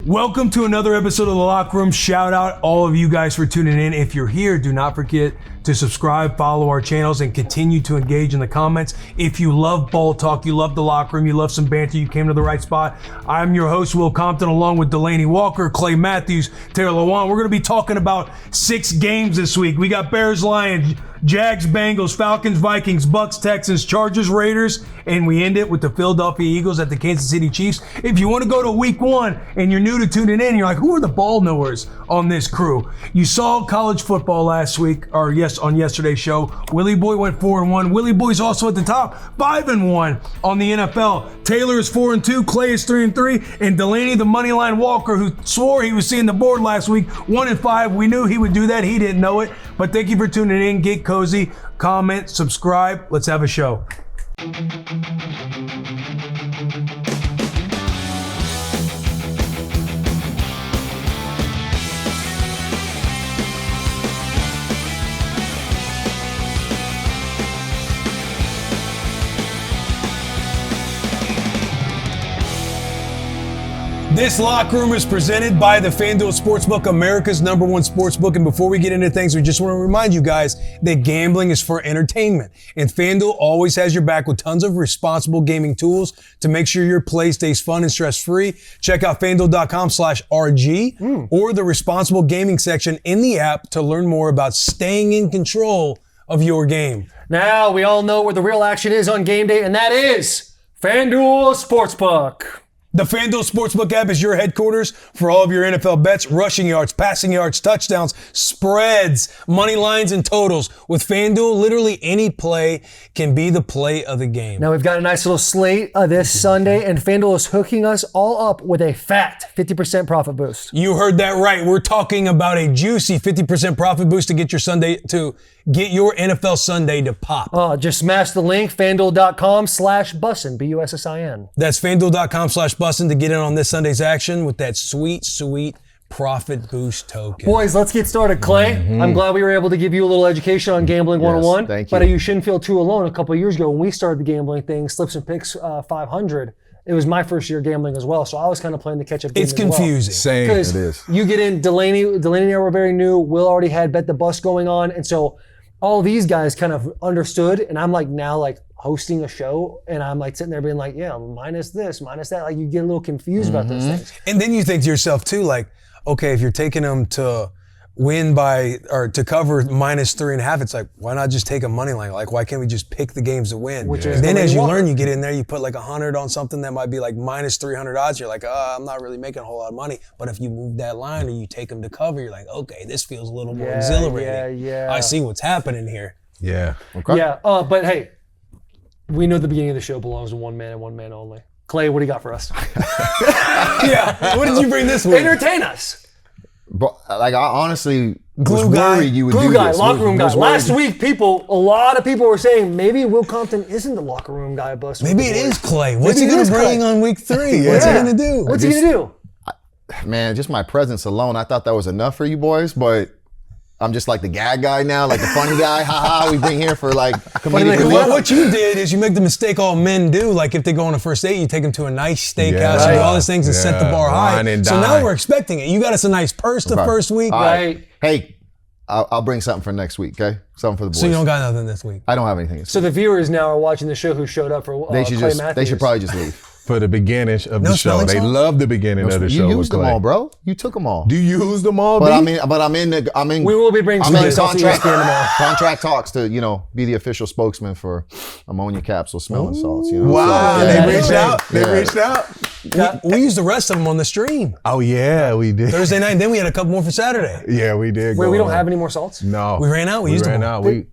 Welcome to another episode of The Locker Room. Shout out all of you guys for tuning in. If you're here, do not forget to subscribe, follow our channels, and continue to engage in the comments. If you love ball talk, you love The Locker Room, you love some banter, you came to the right spot. I'm your host, Will Compton, along with Delanie Walker, Clay Matthews, Taylor Lewan. We're going to be talking about 6 games this week. We got Bears, Lions, Jags, Bengals, Falcons, Vikings, Bucks, Texans, Chargers, Raiders, and we end it with the Philadelphia Eagles at the Kansas City Chiefs. If you want to go to week 1 and you're new to tuning in, you're like, who are the ball knowers on this crew? You saw college football last week, or on yesterday's show. Willie Boy went 4-1. Willie Boy's also at the top, 5-1 on the NFL. Taylor is 4-2, Clay is 3-3, and Delanie the Moneyline Walker, who swore he was seeing the board last week, 1-5. We knew he would do that. He didn't know it. But thank you for tuning in. Get cozy, comment, subscribe. Let's have a show. This Locker Room is presented by the FanDuel Sportsbook, America's #1 sportsbook. And before we get into things, we just want to remind you guys that gambling is for entertainment. And FanDuel always has your back with tons of responsible gaming tools to make sure your play stays fun and stress-free. Check out FanDuel.com/RG or the responsible gaming section in the app to learn more about staying in control of your game. Now we all know where the real action is on game day, and that is FanDuel Sportsbook. The FanDuel Sportsbook app is your headquarters for all of your NFL bets, rushing yards, passing yards, touchdowns, spreads, money lines, and totals. With FanDuel, literally any play can be the play of the game. Now we've got a nice little slate this Sunday, and FanDuel is hooking us all up with a fat 50% profit boost. You heard that right. We're talking about a juicy 50% profit boost to get your NFL Sunday to pop. Just smash the link, FanDuel.com/Bussin, Bussin. That's FanDuel.com/Bussin to get in on this Sunday's action with that sweet, sweet profit boost token. Boys, let's get started. Clay, I'm glad we were able to give you a little education on Gambling 101. Thank you. But you shouldn't feel too alone. A couple of years ago when we started the gambling thing, Slips and Picks 500, it was my first year gambling as well, so I was kind of playing the catch-up game. It's confusing. Same, it is. You get in, Delanie and I were very new. Will already had Bet the Bus going on, and so all these guys kind of understood, and I'm now hosting a show, and I'm sitting there being like, yeah, minus this, minus that. You get a little confused about those things. And then you think to yourself too, okay, if you're taking them to win or to cover -3.5, it's why not just take a money line? Why can't we just pick the games to win? And then as you learn, you get in there, you put 100 on something that might be -300 odds. You're like, I'm not really making a whole lot of money. But if you move that line or you take them to cover, you're like, okay, this feels a little more exhilarating. Yeah. I see what's happening here. Yeah. Okay. Yeah. But hey, we know the beginning of the show belongs to one man and one man only. Clay, what do you got for us? Yeah. What did you bring this week? Entertain us. But I honestly was Glue guy. worried you would Glue do guy, this. locker room guy. Was worried- Last week, a lot of people were saying maybe Will Compton isn't the locker room guy. Maybe it is Clay. What's he Maybe it going is to bring Clay. on week 3? What's he going to do? What's he going to do? Man, just my presence alone, I thought that was enough for you boys, but I'm just the gag guy now, the funny guy. Ha-ha, we bring here for comedic relief. Well, what you did is you make the mistake all men do. If they go on a first date, you take them to a nice steakhouse, you do all these things and set the bar high. So now we're expecting it. You got us a nice purse the first week. All right. Hey, I'll bring something for next week, okay? Something for the boys. So you don't got nothing this week? I don't have anything. So the viewers now are watching the show who showed up for They Clay Matthews. They should probably just leave. For the beginning of the show. They song? love the beginning of the show. You used them all, bro. You took them all. Do you use them all, But B? I'm in. We will be bringing I'm smelling in salts to ESPN tomorrow. contract talks to be the official spokesman for ammonia capsule smelling salts. Wow, So, they reached out. They reached out. We used the rest of them on the stream. Oh yeah, we did. Thursday night, and then we had a couple more for Saturday. Yeah, we did. Wait, go we don't on. have any more salts? No, We ran out. We used them all. We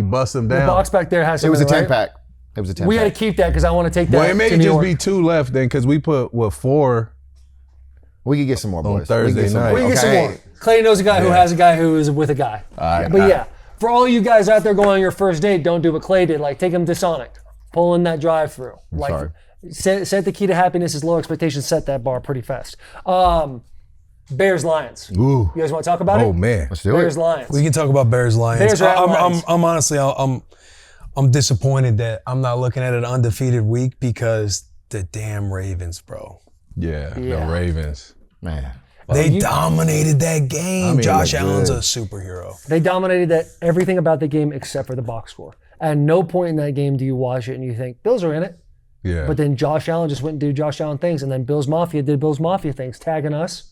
bust them The down. box back there has It was a something, 10 right? pack. It was a 10 We pack. had to keep that because I want to take that Well, it may to New just York. be 2 left then, because we put 4. We could get some more, boys. Thursday we can get some night. more. We can get some Okay. more. Clay knows a guy who has a guy who is with a guy. But yeah, for all you guys out there going on your first date, don't do what Clay did. Take them to Sonic. Pull in that drive-through. sorry. Set the key to happiness is low expectations. Set that bar pretty fast. Bears Lions. Ooh. You guys want to talk about it? Oh man. Let's do Bears it. Lions. We can talk about Bears Lions. Bears are at Lions. I'm honestly, I'm disappointed that I'm not looking at an undefeated week because the damn Ravens, bro. Yeah, Yeah. the Ravens. Man. They dominated that game. I mean, Josh like, Allen's a good. superhero. They dominated everything about the game except for the box score. At no point in that game do you watch it and you think, Bills are in it. Yeah. But then Josh Allen just went and did Josh Allen things, and then Bills Mafia did Bills Mafia things, tagging us,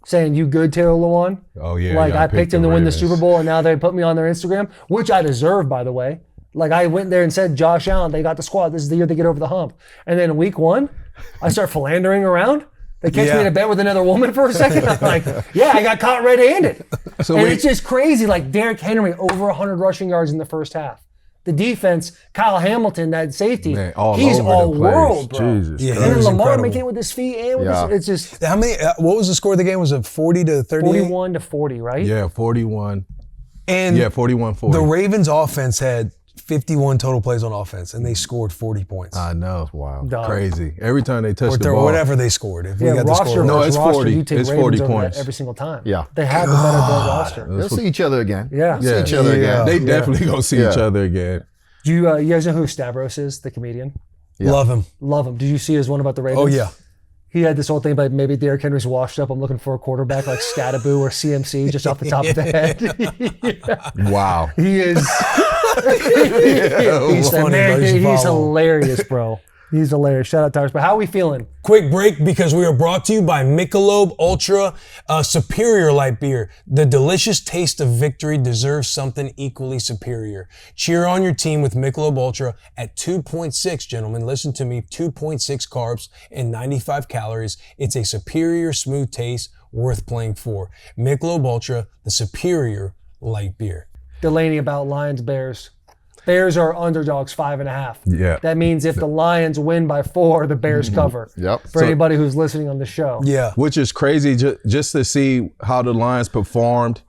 saying, you good, Taylor Lewan? Oh, yeah. Like, y'all I picked him to win the Ravens. Super Bowl, and now they put me on their Instagram, which I deserve, by the way. Like, I went there and said, Josh Allen, they got the squad. This is the year they get over the hump. And then week 1, I start philandering around. They catch me in a bed with another woman for a second. I'm like, yeah, I got caught red-handed. So and wait- it's just crazy. Like, Derrick Henry, over 100 rushing yards in the first half. The defense, Kyle Hamilton, that safety, Man, all he's over all the place. world, bro. Jesus Yeah, And he then was Lamar incredible. making it with his feet and with Yeah. his, it's just How many? What was the score of the game? Was it 40 to 38? 41 to 40, right? Yeah, 41. And Yeah, 41-40. the Ravens offense had 51 total plays on offense, and they scored 40 points. I know. Wow. Dog. Crazy. Every time they touch the or ball. whatever they scored. If Yeah, we got the roster score. No, versus it's roster, 40. you take It's Ravens 40 over that points. every single time. Yeah. They have the better roster. They'll see each other again. Yeah. See each other Yeah. again. They definitely gonna see each Yeah. other again. Do you guys know who Stavros is, the comedian? Love him. Love him. Did you see his one about the Ravens? Oh, yeah. He had this whole thing about maybe Derrick Henry's washed up. I'm looking for a quarterback like Scataboo or CMC just off the top of the head. Wow. He is. He's funny, bro. You should He's follow him. hilarious, bro. He's hilarious. Shout out Tyrus. But how are we feeling? Quick break because we are brought to you by Michelob Ultra, a superior light beer. The delicious taste of victory deserves something equally superior. Cheer on your team with Michelob Ultra at 2.6, gentlemen. Listen to me, 2.6 carbs and 95 calories. It's a superior, smooth taste worth playing for. Michelob Ultra, the superior light beer. Delanie about Lions Bears. Bears are underdogs 5.5. Yeah. That means if the Lions win by 4, the Bears cover. Yep. For anybody who's listening on the show. Yeah. Which is crazy just to see how the Lions performed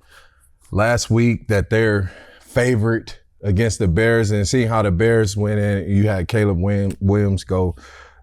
last week, that they're favorite against the Bears, and seeing how the Bears went in. You had Caleb Williams go.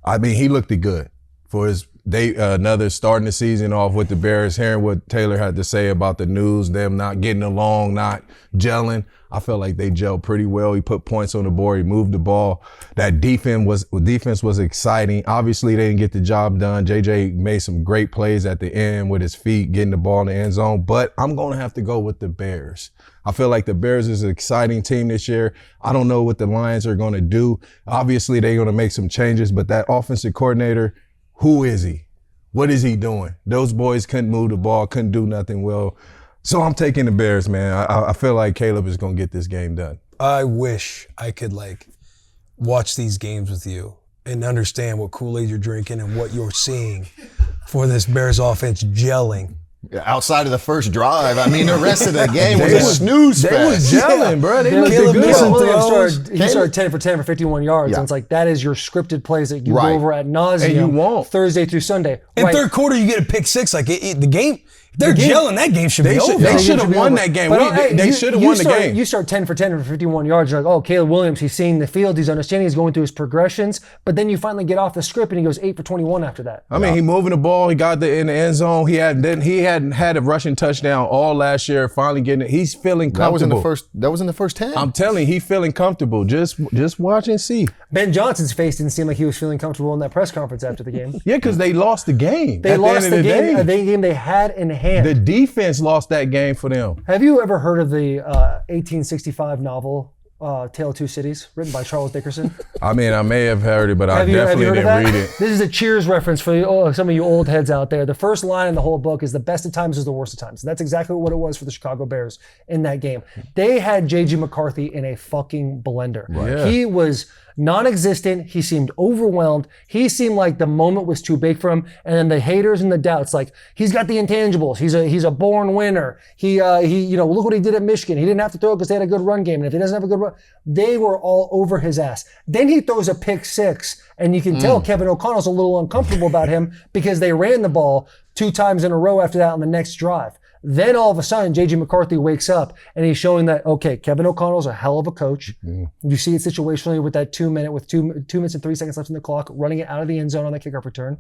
I mean, he looked good for his another starting the season off with the Bears, hearing what Taylor had to say about the news, them not getting along, not gelling. I felt like they gelled pretty well. He put points on the board. He moved the ball. That defense was exciting. Obviously, they didn't get the job done. JJ made some great plays at the end with his feet, getting the ball in the end zone. But I'm going to have to go with the Bears. I feel like the Bears is an exciting team this year. I don't know what the Lions are going to do. Obviously, they're going to make some changes. But that offensive coordinator, who is he? What is he doing? Those boys couldn't move the ball, couldn't do nothing well. So I'm taking the Bears, man. I feel like Caleb is going to get this game done. I wish I could watch these games with you and understand what Kool-Aid you're drinking and what you're seeing for this Bears offense gelling. Outside of the first drive, I mean, the rest of the game was a snooze They was fest. gelling, bro. They looked Caleb good. Wilson Williams throws. he started 10 for 10 for 51 yards. Yeah. And it's like, that is your scripted plays that you Right. go over at nauseam And you won't. Thursday through Sunday. In Right. third quarter, you get a pick six. The game, if they're gelling, that game should be They over. should- they They should have be won over. that game. But, They you- should have you won the start- game. You start 10 for 10 for 51 yards. You're like, oh, Caleb Williams, he's seeing the field. He's understanding. He's going through his progressions. But then you finally get off the script and he goes 8 for 21 after that. I mean, he moving the ball. He got in the end zone. He hadn't had a rushing touchdown all last year. Finally getting it. He's feeling That was in comfortable. the first 10. I'm telling you, he's feeling comfortable. Just watch and see. Ben Johnson's face didn't seem like he was feeling comfortable in that press conference after the game. Yeah, because they lost the game. They At lost the the end of game, the a day. game they had in hand. The defense lost that game for them. Have you ever heard of the 1865 novel, Tale of Two Cities, written by Charles Dickerson? I mean, I may have heard it, but I Have you definitely heard of didn't that? read it. This is a Cheers reference for some of you old heads out there. The first line in the whole book is the best of times is the worst of times. That's exactly what it was for the Chicago Bears in that game. They had J.J. McCarthy in a fucking blender. Yeah. He was non-existent. He seemed overwhelmed. He seemed like the moment was too big for him. And then the haters and the doubts, like, he's got the intangibles. He's a born winner. He look what he did at Michigan. He didn't have to throw it because they had a good run game. And if he doesn't have a good run, they were all over his ass. Then he throws a pick six, and you can tell Kevin O'Connell's a little uncomfortable about him because they ran the ball 2 times in a row after that on the next drive. Then all of a sudden, J.J. McCarthy wakes up and he's showing that, okay, Kevin O'Connell's a hell of a coach. You see it situationally with that 2 minute, with 2 minutes and 3 seconds left in the clock, running it out of the end zone on the kickoff return.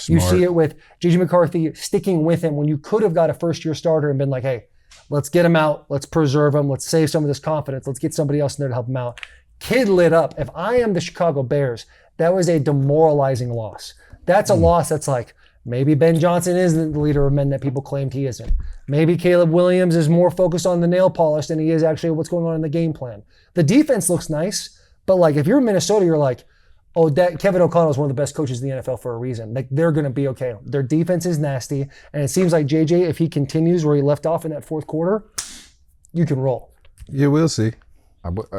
You see it with J.J. McCarthy sticking with him when you could have got a first-year starter and been like, hey, let's get him out. Let's preserve him. Let's save some of this confidence. Let's get somebody else in there to help him out. Kid lit up. If I am the Chicago Bears, that was a demoralizing loss. That's a loss that's like, Maybe Ben Johnson isn't the leader of men that people claimed he isn't. Maybe Caleb Williams is more focused on the nail polish than he is actually what's going on in the game plan. The defense looks nice, but like if you're Minnesota, you're like, oh, that Kevin O'Connell is one of the best coaches in the NFL for a reason. Like they're going to be okay. Their defense is nasty, and it seems like JJ, if he continues where he left off in that fourth quarter, you can roll. Yeah, we'll see. We'll talk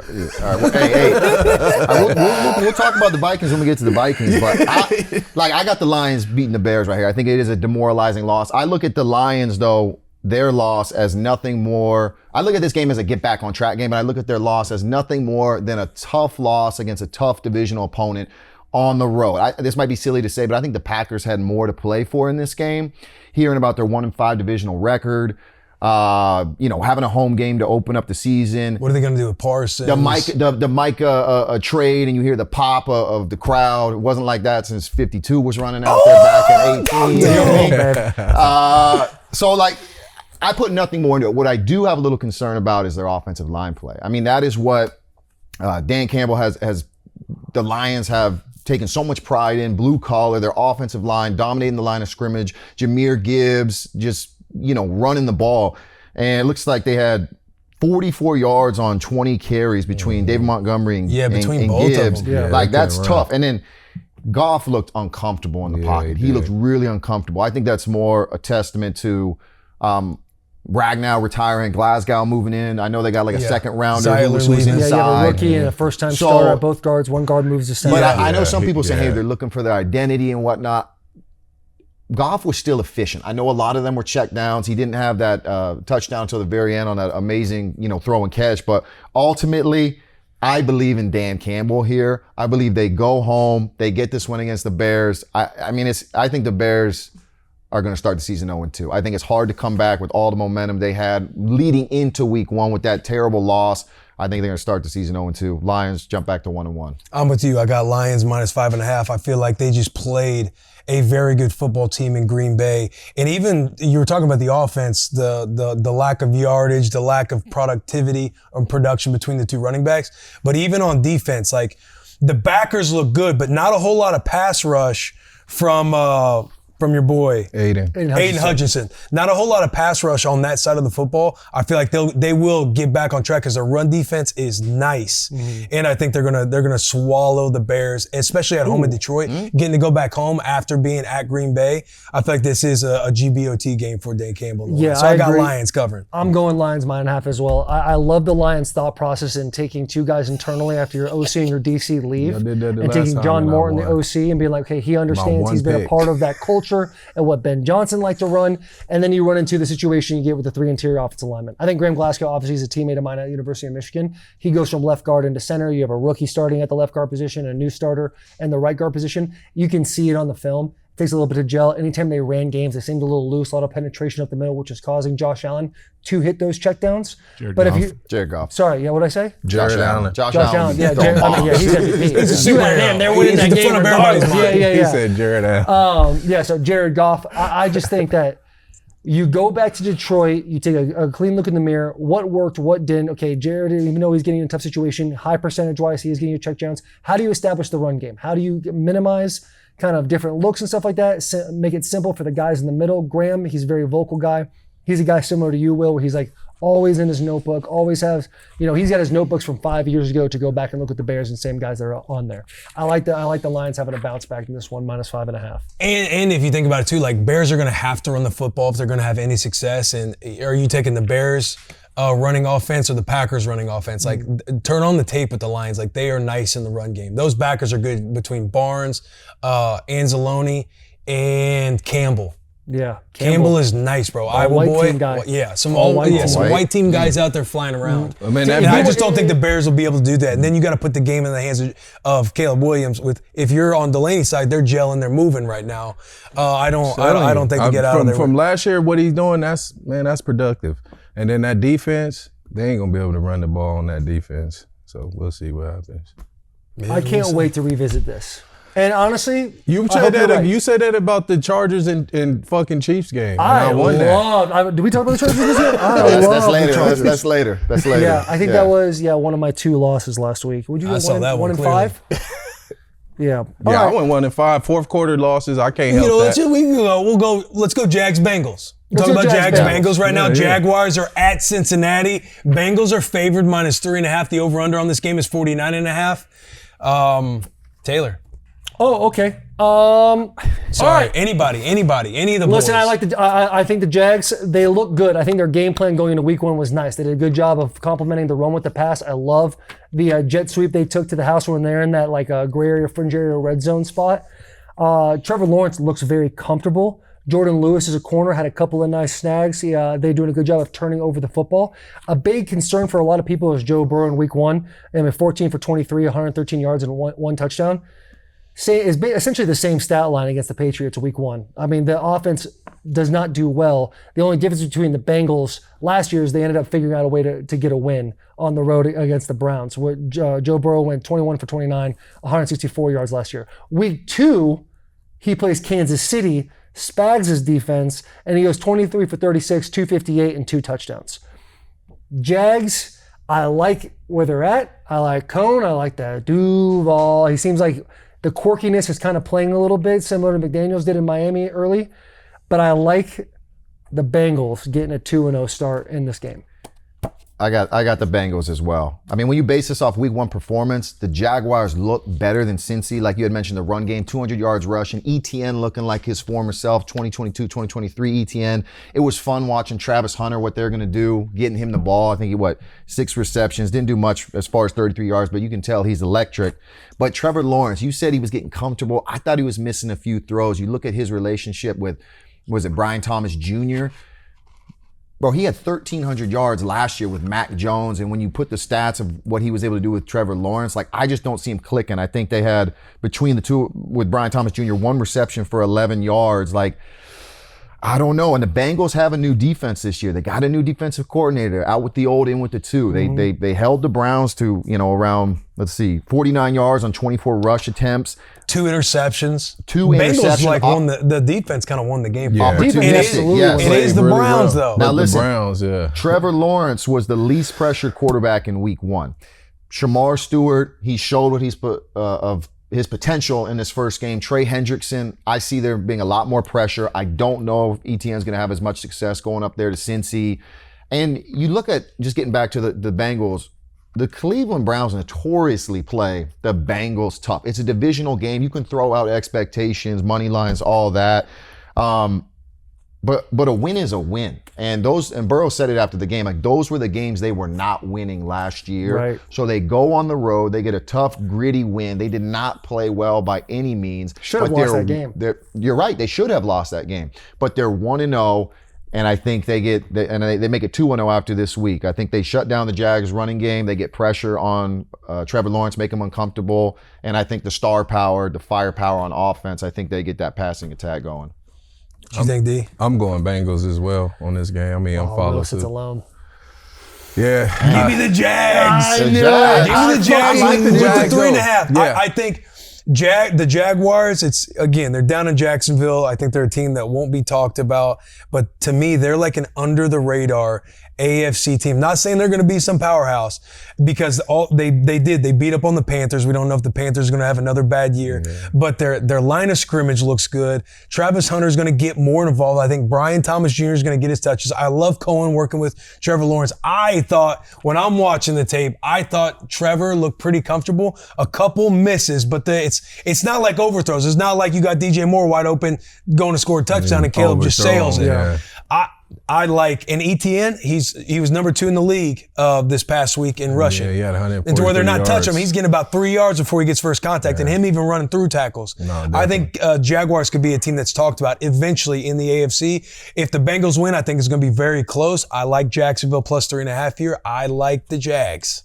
about the Vikings when we get to the Vikings, but I got the Lions beating the Bears right here. I think it is a demoralizing loss. I look at the Lions, though, their loss as nothing more. I look at this game as a get back on track game, and I look at their loss as nothing more than a tough loss against a tough divisional opponent on the road. This might be silly to say, but I think the Packers had more to play for in this game. Hearing about their 1-5 divisional record, having a home game to open up the season. What are they going to do with Parsons? The Micah trade, and you hear the pop of the crowd. It wasn't like that since 52 was running out there back in 18. So like, I put nothing more into it. What I do have a little concern about is their offensive line play. I mean, that is what Dan Campbell has. The Lions have taken so much pride in, blue collar, their offensive line, dominating the line of scrimmage. Jahmyr Gibbs just running the ball. And it looks like they had 44 yards on 20 carries between David Montgomery and both Gibbs. of them. Like, that's tough. And then Goff looked uncomfortable in the pocket. He looked really uncomfortable. I think that's more a testament to Ragnow retiring, Glasgow moving in. I know they got like a second rounder who's inside. Yeah, you have a rookie and a first-time starter at both guards. One guard moves to center. But I know some people say, hey, they're looking for their identity and whatnot. Goff was still efficient. I know a lot of them were check downs. He didn't have that touchdown until the very end on that amazing, throw and catch. But ultimately, I believe in Dan Campbell here. I believe they go home. They get this win against the Bears. I think the Bears are going to start the season 0-2. I think it's hard to come back with all the momentum they had leading into week 1 with that terrible loss. I think they're going to start the season 0-2. Lions jump back to 1-1. I'm with you. I got Lions -5.5. I feel like they just played a very good football team in Green Bay. And even, you were talking about the offense, the lack of yardage, the lack of productivity or production between the two running backs. But even on defense, like the backers look good, but not a whole lot of pass rush from your boy Aiden Hutchinson. Not a whole lot of pass rush on that side of the football. I feel like they will get back on track because their run defense is nice, and I think they're gonna swallow the Bears, especially at home in Detroit. Getting to go back home after being at Green Bay, I feel like this is a GBOT game for Dan Campbell. Yeah, so I got agree. Lions covering. I'm going Lions -1.5 as well. I love the Lions thought process in taking two guys internally after your OC and your DC leave, and taking John Morton, the OC, and being like, okay, he understands. He's been a part of that culture and what Ben Johnson liked to run, and then you run into the situation you get with the 3 interior offensive linemen. I think Graham Glasgow obviously is a teammate of mine at the University of Michigan. He goes from left guard into center. You have a rookie starting at the left guard position, a new starter in the right guard position. You can see it on the film. It takes a little bit of gel. Anytime they ran games, they seemed a little loose, a lot of penetration up the middle, which is causing Josh Allen to hit those checkdowns. Jared Goff. Sorry, what did I say? Josh Allen. Josh Allen. Yeah, he's MVP. He's a superhero. They're winning that game regardless. Yeah. He said Jared Allen. So Jared Goff. I just think that you go back to Detroit, you take a clean look in the mirror. What worked, what didn't? Okay, Jared, even though he's getting in a tough situation, high percentage-wise, he is getting your check downs. How do you establish the run game? How do you minimize kind of different looks and stuff like that? Make it simple for the guys in the middle. Graham, he's a very vocal guy. He's a guy similar to you, Will, where he's like always in his notebook, always has, he's got his notebooks from 5 years ago to go back and look at the Bears and same guys that are on there. I like the Lions having a bounce back in this one, -5.5. And if you think about it too, like Bears are going to have to run the football if they're going to have any success. And are you taking the Bears running offense or the Packers running offense? Like turn on the tape with the Lions. Like they are nice in the run game. Those backers are good between Barnes, Anzalone, and Campbell. Yeah, Campbell is nice, bro. Iowa boy. Team guy. Yeah, some white team guys out there flying around. I just don't think the Bears will be able to do that. And then you got to put the game in the hands of Caleb Williams. If you're on Delanie's side, they're gelling, they're moving right now. I don't think they get out of there. From last year, what he's doing, that's productive. And then that defense, they ain't gonna be able to run the ball on that defense. So we'll see what happens. I can't wait to revisit this. And honestly, you said that about the Chargers and fucking Chiefs game. I love. Did we talk about the Chargers this year? That's later. That's later. Yeah, I think that was one of my 2 losses last week. Would you get 1-5? Yeah. Yeah, All I went 1-5. Fourth quarter losses. I can't help let's, that. we can go. We'll go. Let's go. Jags Bengals. Let's Talk go about Jags, Jags Bengals right now. Yeah. Jaguars are at Cincinnati. Bengals are favored -3.5. The over under on this game is 49.5. Taylor. Oh, okay. Sorry. All right. Anybody, any of the boys. Listen, I think the Jags, they look good. I think their game plan going into week 1 was nice. They did a good job of complementing the run with the pass. I love the jet sweep they took to the house when they're in that like gray area, fringe area, red zone spot. Trevor Lawrence looks very comfortable. Jordan Lewis is a corner, had a couple of nice snags. They're doing a good job of turning over the football. A big concern for a lot of people is Joe Burrow in week 1. 14 for 23, 113 yards and one touchdown. Is essentially the same stat line against the Patriots week 1. I mean, the offense does not do well. The only difference between the Bengals last year is they ended up figuring out a way to get a win on the road against the Browns. Joe Burrow went 21 for 29, 164 yards last year. Week 2, he plays Kansas City, Spags' defense, and he goes 23 for 36, 258, and 2 touchdowns. Jags, I like where they're at. I like Cone. I like the Duval. He seems like the quirkiness is kind of playing a little bit, similar to McDaniels did in Miami early. But I like the Bengals getting a 2-0 start in this game. I got the Bengals as well. I mean, when you base this off week 1 performance, the Jaguars look better than Cincy. Like you had mentioned, the run game, 200 yards rushing. ETN looking like his former self, 2022, 2023 ETN. It was fun watching Travis Hunter, what they're going to do, getting him the ball. I think he, 6 receptions. Didn't do much as far as 33 yards, but you can tell he's electric. But Trevor Lawrence, you said he was getting comfortable. I thought he was missing a few throws. You look at his relationship with, was it Brian Thomas Jr.? Bro, he had 1,300 yards last year with Mac Jones, and when you put the stats of what he was able to do with Trevor Lawrence, like I just don't see him clicking. I think they had, between the two, with Brian Thomas Jr., 1 reception for 11 yards. Like, I don't know. And the Bengals have a new defense this year. They got a new defensive coordinator, out with the old, in with the 2. They held the Browns to, around, 49 yards on 24 rush attempts. 2 interceptions. Bengals won the defense kind of won the game. Yeah. Defense, absolutely. Yes. It is the Really Browns well. though. Now listen, The Browns, yeah. Trevor Lawrence was the least pressured quarterback in week 1. Shamar Stewart, he showed what he's of his potential in this first game. Trey Hendrickson, I see there being a lot more pressure. I don't know if ETN's going to have as much success going up there to Cincy. And you look at, just getting back to the Bengals, the Cleveland Browns notoriously play the Bengals tough. It's a divisional game. You can throw out expectations, money lines, all that. But a win is a win. And Burrow said it after the game, like those were the games they were not winning last year. Right. So they go on the road, they get a tough, gritty win. They did not play well by any means. Should have lost that game. You're right, they should have lost that game. But they're 1-0. And I think they make it 2-0 after this week. I think they shut down the Jags running game. They get pressure on Trevor Lawrence, make him uncomfortable. And I think the star power, the firepower on offense, I think they get that passing attack going. What you think, D? I'm going Bengals as well on this game. I mean, I'm following Sits alone. Yeah. Give me the Jags. The Give Jags. me the Jags. I like the with Jags, the 3.5. Yeah. I think the Jaguars, they're down in Jacksonville. I think they're a team that won't be talked about. But to me, they're like an under the radar AFC team. Not saying they're going to be some powerhouse, because they beat up on the Panthers. We don't know if the Panthers are going to have another bad year, but their line of scrimmage looks good. Travis Hunter is going to get more involved. I think Brian Thomas Jr. is going to get his touches. I love Cohen working with Trevor Lawrence. I thought, when I'm watching the tape, I thought Trevor looked pretty comfortable. A couple misses, but it's not like overthrows. It's not like you got DJ Moore wide open going to score a touchdown and Caleb just sails it. Yeah. I like an ETN. He was number 2 in the league this past week in rushing. Yeah, he had 143 and to where they're not yards. touching him, he's getting about 3 yards before he gets first contact, and him even running through tackles. No, I think Jaguars could be a team that's talked about eventually in the AFC. If the Bengals win, I think it's going to be very close. I like Jacksonville plus 3.5 here. I like the Jags.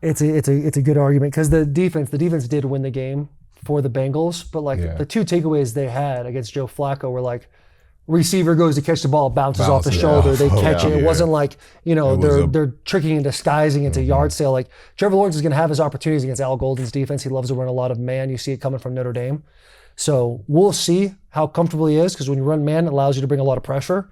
It's a good argument, because the defense did win the game for the Bengals, but the 2 takeaways they had against Joe Flacco were like, receiver goes to catch the ball, bounces off the shoulder, they catch it. It wasn't like, they're tricking and disguising into yard sale. Like, Trevor Lawrence is going to have his opportunities against Al Golden's defense. He loves to run a lot of man. You see it coming from Notre Dame. So we'll see how comfortable he is, because when you run man, it allows you to bring a lot of pressure.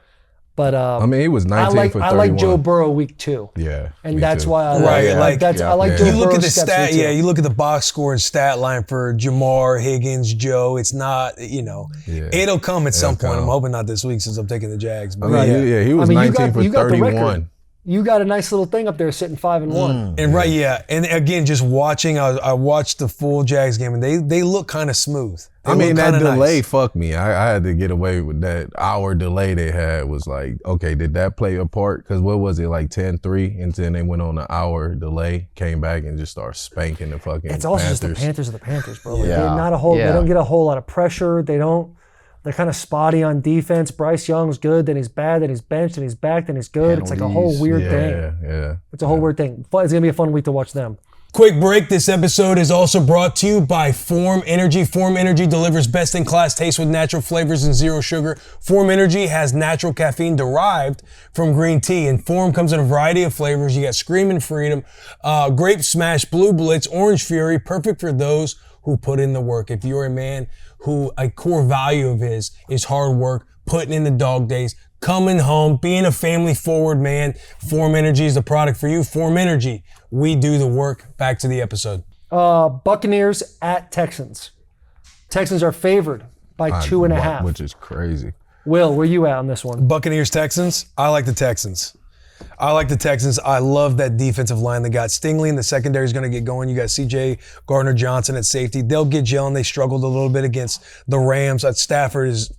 But I mean, he was 19 for 31. I like Joe Burrow week 2. Yeah, And me that's too. why I Right, like like- I like Yeah. Joe You look at Burrow's the steps stat, week 2. yeah. You look at the box score and stat line for Jamar, Higgins, Joe. It's not, it'll come at some point. come. I'm hoping not this week since I'm taking the Jags. But I mean, yeah. he was I mean, 19 for you got the 31. record. You got a nice little thing up there sitting 5-1. And right, yeah. And again, just watching, I watched the full Jags game, and they look kind of smooth. They I mean, look that kinda delay nice. fucked me. I had to get away with that hour delay they had. Was like, okay, did that play a part? Because what was it, like 10-3? And then they went on an hour delay, came back and just started spanking the fucking It's also Panthers. just the Panthers are the Panthers, bro. Like, Yeah. they don't get a whole lot of pressure. They're kind of spotty on defense. Bryce Young's good, then he's bad, then he's benched, then he's back, then he's good. It's like a whole weird thing. Yeah. It's a whole weird thing. It's gonna be a fun week to watch them. Quick break. This episode is also brought to you by Form Energy. Form Energy delivers best-in-class taste with natural flavors and zero sugar. Form Energy has natural caffeine derived from green tea, and Form comes in a variety of flavors. You got Screamin' Freedom, Grape Smash, Blue Blitz, Orange Fury, perfect for those who put in the work. If you're a man who a core value of his is hard work, putting in the dog days, coming home, being a family forward man, Form Energy is the product for you. Form Energy, we do the work. Back to the episode. Buccaneers at Texans. Texans are favored by 2.5. Which is crazy. Will, where you at on this one? Buccaneers, Texans. I like the Texans. I love that defensive line. They got Stingley, and the secondary is going to get going. You got C.J. Gardner-Johnson at safety. They'll get gelling. They struggled a little bit against the Rams. Stafford is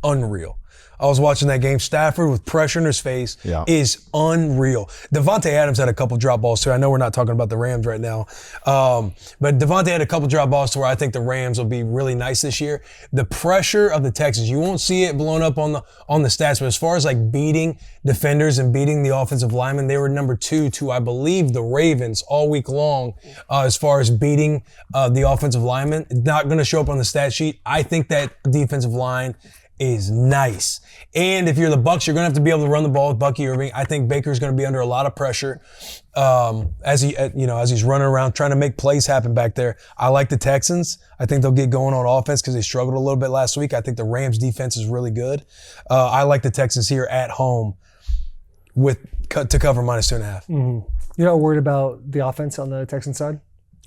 unreal. I was watching that game. Stafford with pressure in his face is unreal. Devontae Adams had a couple drop balls too. I know we're not talking about the Rams right now, but Devontae had a couple drop balls to where I think the Rams will be really nice this year. The pressure of the Texans, you won't see it blown up on the stats, but as far as like beating defenders and beating the offensive linemen, they were number 2 to, I believe, the Ravens all week long as far as beating the offensive linemen. It's not going to show up on the stat sheet. I think that defensive line is nice. And if you're the Bucs, you're going to have to be able to run the ball with Bucky Irving. I think Baker's going to be under a lot of pressure as he's running around trying to make plays happen back there. I like the Texans. I think they'll get going on offense because they struggled a little bit last week. I think the Rams defense is really good. I like the Texans here at home to cover -2.5. You're not worried about the offense on the Texans side?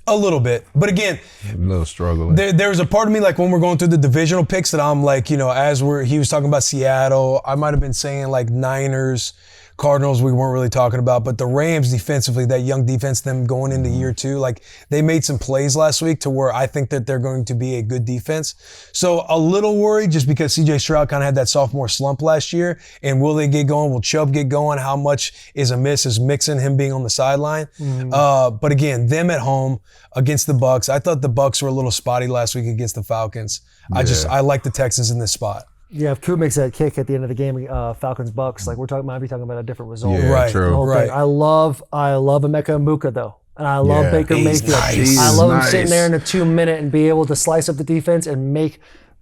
A little bit. But again, A little struggling. there's a part of me, like when we're going through the divisional picks, that I'm like, he was talking about Seattle. I might have been saying like Niners, Cardinals, we weren't really talking about, but the Rams defensively, that young defense, them going into year 2, like they made some plays last week to where I think that they're going to be a good defense. So a little worried just because CJ Stroud kind of had that sophomore slump last year. And will they get going? Will Chubb get going? How much is a miss? Is Mixon, him being on the sideline? But again, them at home against the Bucs. I thought the Bucs were a little spotty last week against the Falcons. I like the Texans in this spot. Yeah, if Coop makes that kick at the end of the game, Falcons Bucks, like might be talking about a different result. Yeah, Right, true. The whole right. thing. I love Emeka Mbuka though, and I love Baker he's Mayfield. nice. I love him Nice. sitting there in a 2-minute and be able to slice up the defense and make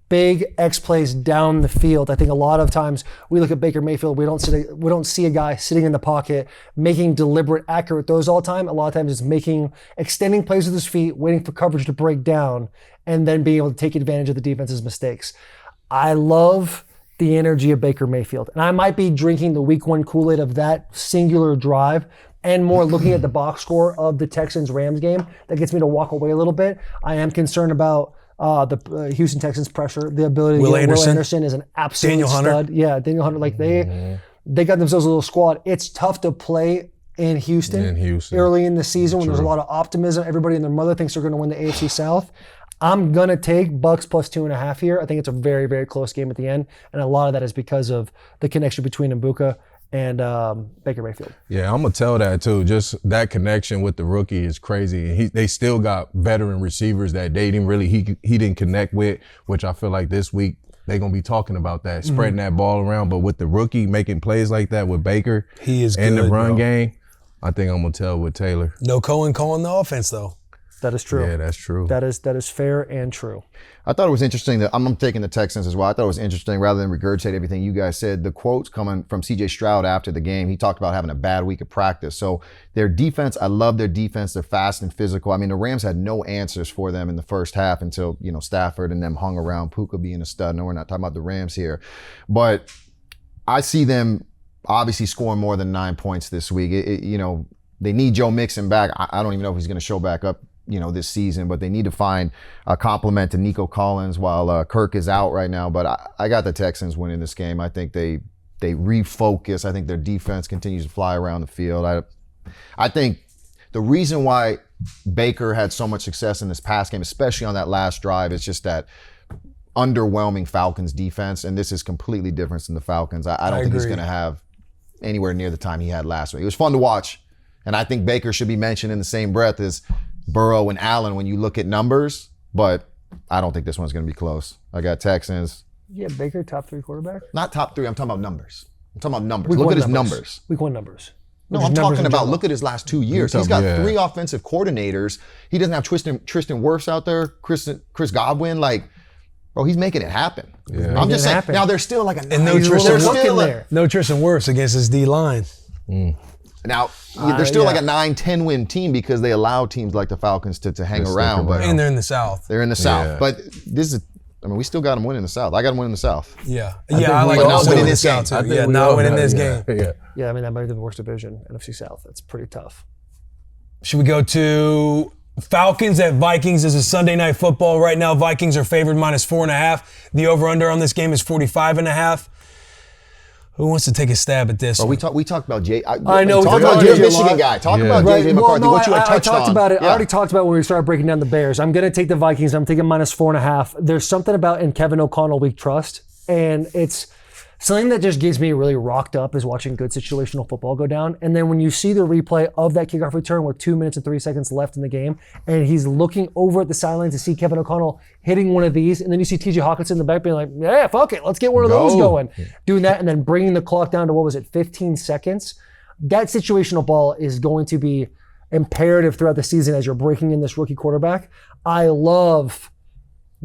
big X plays down the field. I think a lot of times we look at Baker Mayfield, we don't see a guy sitting in the pocket making deliberate, accurate throws all the time. A lot of times it's extending plays with his feet, waiting for coverage to break down, and then being able to take advantage of the defense's mistakes. I love the energy of Baker Mayfield. And I might be drinking the week 1 Kool-Aid of that singular drive and more looking at the box score of the Texans-Rams game. That gets me to walk away a little bit. I am concerned about the Houston Texans pressure, the ability to Will get Anderson. Will Anderson is an absolute Daniel Hunter. stud. Yeah, Daniel Hunter. Like they got themselves a little squad. It's tough to play in Houston, early in the season when there's a lot of optimism. Everybody and their mother thinks they're going to win the AFC South. I'm going to take Bucks plus 2.5 here. I think it's a very, very close game at the end. And a lot of that is because of the connection between Mbuka and Baker Mayfield. Yeah, I'm going to tell that too. Just that connection with the rookie is crazy. And they still got veteran receivers that they didn't really, he didn't connect with, which I feel like this week they're going to be talking about that, spreading that ball around. But with the rookie making plays like that with Baker He is and good, the run bro. game, I think I'm going to tell with Taylor. No Cohen calling the offense though. That is true. Yeah, that's true. That is fair and true. I thought it was interesting that I'm taking the Texans as well. I thought it was interesting, rather than regurgitate everything you guys said, the quotes coming from CJ Stroud after the game. He talked about having a bad week of practice. So their defense, I love their defense. They're fast and physical. I mean, the Rams had no answers for them in the first half until, Stafford and them hung around, Puka being a stud. No, we're not talking about the Rams here. But I see them obviously scoring more than 9 points this week. They need Joe Mixon back. I don't even know if he's going to show back up, this season, but they need to find a complement to Nico Collins while Kirk is out right now. But I got the Texans winning this game. I think they refocus. I think their defense continues to fly around the field. I think the reason why Baker had so much success in this past game, especially on that last drive, is just that underwhelming Falcons defense, and this is completely different than the Falcons. I don't think he's going to have anywhere near the time he had last week. It was fun to watch, and I think Baker should be mentioned in the same breath as Burrow and Allen when you look at numbers, but I don't think this one's going to be close. I got Texans. Yeah, Baker, top 3 quarterback? Not top 3, I'm talking about numbers. Look at his numbers. Week 1 numbers. No, I'm talking about, look at his last 2 years. He's got 3 offensive coordinators. He doesn't have Tristan Wirfs out there, Chris Godwin. Like, bro, he's making it happen. Yeah. I'm just saying. Now, there's still like a and no Tristan Wirfs against his D line. Now, they're still like a 9-10 win team because they allow teams like the Falcons to hang around. But and they're in the South. They're in the South. But this is, we still got them winning the South. I got them winning the South. Yeah. I like not winning this game. Yeah, not winning this game. Yeah, that might be the worst division, NFC South. That's pretty tough. Should we go to Falcons at Vikings? This is Sunday Night Football. Right now, Vikings are favored -4.5. The over-under on this game is 45.5. Who wants to take a stab at this? Well, we talked about Jay. I know. Talk about Jay, Michigan guy. Talk about JJ McCarthy. What you had touched on. I talked about it. I already talked about when we started breaking down the Bears. I'm going to take the Vikings. I'm taking -4.5. There's something about in Kevin O'Connell we trust, and it's something that just gets me really rocked up is watching good situational football go down. And then when you see the replay of that kickoff return with 2 minutes and 3 seconds left in the game, and he's looking over at the sideline to see Kevin O'Connell hitting one of these, and then you see TJ Hawkinson in the back being like, yeah, fuck it, let's get one of those going. Doing that and then bringing the clock down to, 15 seconds. That situational ball is going to be imperative throughout the season as you're breaking in this rookie quarterback. I love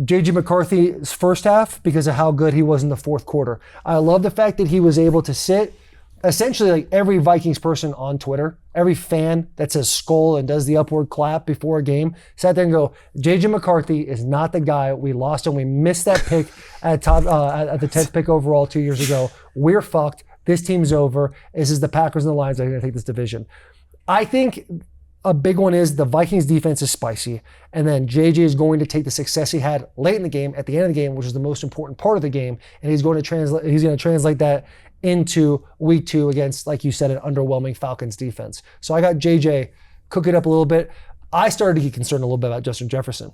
J.J. McCarthy's first half because of how good he was in the fourth quarter. I love the fact that he was able to sit essentially like every Vikings person on Twitter, every fan that says skull and does the upward clap before a game, sat there and go, J.J. McCarthy is not the guy. We lost him. We missed that pick at the 10th pick overall 2 years ago. We're fucked. This team's over. This is the Packers and the Lions that are going to take this division. I think a big one is the Vikings defense is spicy, and then JJ is going to take the success he had late in the game, at the end of the game, which is the most important part of the game, and he's going to translate that into week 2 against, like you said, an underwhelming Falcons defense. So I got JJ, cook it up a little bit. I started to get concerned a little bit about Justin Jefferson.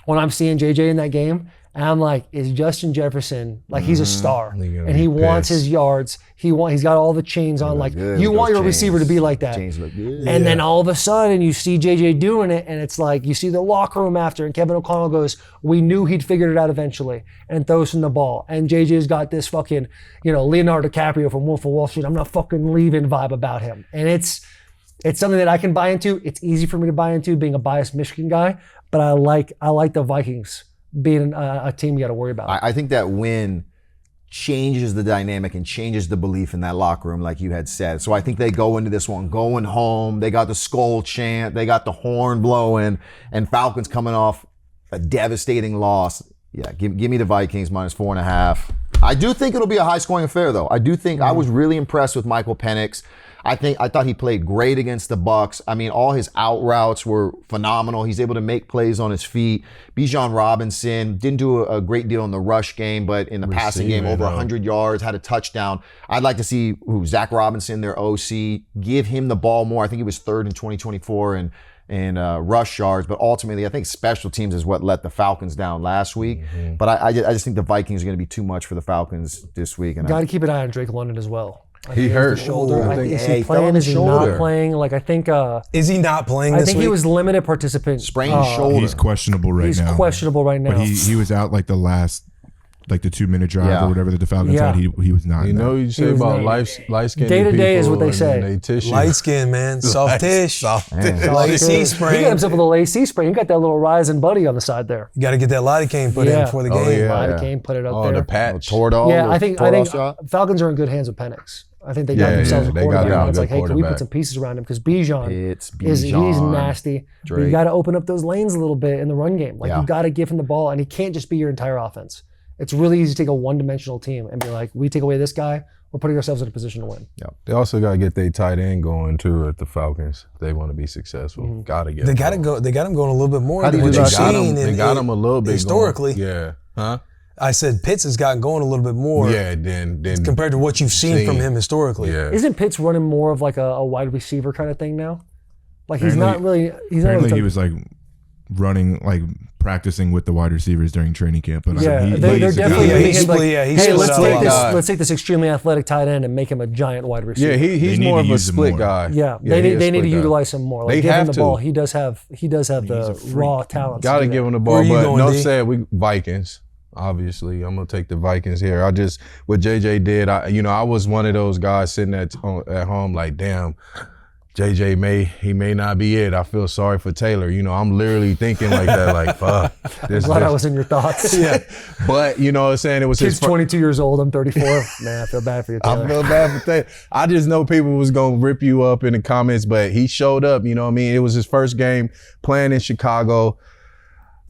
When I'm seeing JJ in that game, and I'm like, is Justin Jefferson, like he's a star, and he wants his yards. He's got all the chains on. Like you want your receiver to be like that. Chains look good. And then all of a sudden you see JJ doing it, and it's like you see the locker room after, and Kevin O'Connell goes, "We knew he'd figured it out eventually," and throws him the ball. And JJ's got this fucking, Leonardo DiCaprio from Wolf of Wall Street, I'm not fucking leaving vibe about him, and it's something that I can buy into. It's easy for me to buy into, being a biased Michigan guy, but I like the Vikings being a team you got to worry about. I think that win changes the dynamic and changes the belief in that locker room, like you had said. So I think they go into this one going home. They got the skull chant. They got the horn blowing. And Falcons coming off a devastating loss. Yeah, give me the Vikings -4.5. I do think it'll be a high-scoring affair, though. I do think I was really impressed with Michael Penix. I thought he played great against the Bucs. I mean, all his out routes were phenomenal. He's able to make plays on his feet. Bijan Robinson didn't do a great deal in the rush game, but in the passing game, over 100 yards, had a touchdown. I'd like to see Zach Robinson, their OC, give him the ball more. I think he was 3rd in 2024 and rush yards, but ultimately I think special teams is what let the Falcons down last week. But I just think the Vikings are going to be too much for the Falcons this week. And got to keep an eye on Drake London as well. He hurt. Shoulder. Is he fell on playing? the Is he shoulder. not playing? Like I think. Is he not playing this week? I think he was limited participant. Sprained shoulder. He's questionable right now. He's questionable right now. But he was out like the last, like the 2-minute drive or whatever that the Falcons had. He was not. You say about light skin. Day to day is what they say. Light skin, man. Soft tish. AC sprain. He got himself a little AC sprain. He got that little rising buddy on the side there. You got to get that lidocaine put in before the game. Lidocaine, put it up there. The patch. Toradol. Yeah, I think Falcons are in good hands with Penix. I think they got themselves a quarterback. It's like, hey, can we put some pieces around him? Because Bijan he's nasty. But you got to open up those lanes a little bit in the run game. Like you got to give him the ball, and he can't just be your entire offense. It's really easy to take a one-dimensional team and be like, we take away this guy, we're putting ourselves in a position to win. They also got to get their tight end going too at the Falcons. If they want to be successful. Got to get. They got to go. They got him going a little bit more How do than you what do you've that? seen. They got him a little bit historically. Going. Yeah. Huh? I said Pitts has gotten going a little bit more. Yeah. Then compared to what you've seen from him historically. Yeah. Isn't Pitts running more of like a wide receiver kind of thing now? Like he's not really. He's not Apparently, really he was like running, like practicing with the wide receivers during training camp. But Yeah, he, they're he's a definitely guy. making him like, he's hey, let's split take this. guy. Let's take this extremely athletic tight end and make him a giant wide receiver. Yeah. He's They need more to of a use him split more. guy. Yeah, he they a need to split guy. utilize him more. Like, They give him have the to. ball. He does have the raw talent. Got to give him the ball. Where you But going, no D? said we Vikings. Obviously, I'm gonna take the Vikings here. I just what JJ did. I was one of those guys sitting at home like, damn, JJ may not be it. I feel sorry for Taylor. I'm literally thinking like that, like fuck. I'm glad I was in your thoughts. Yeah. But you know what I'm saying? It was Kid's his 22 years old. I'm 34. Man, I feel bad for you, Taylor. I feel bad for Taylor. I just know people was gonna rip you up in the comments, but he showed up. You know what I mean? It was his first game playing in Chicago.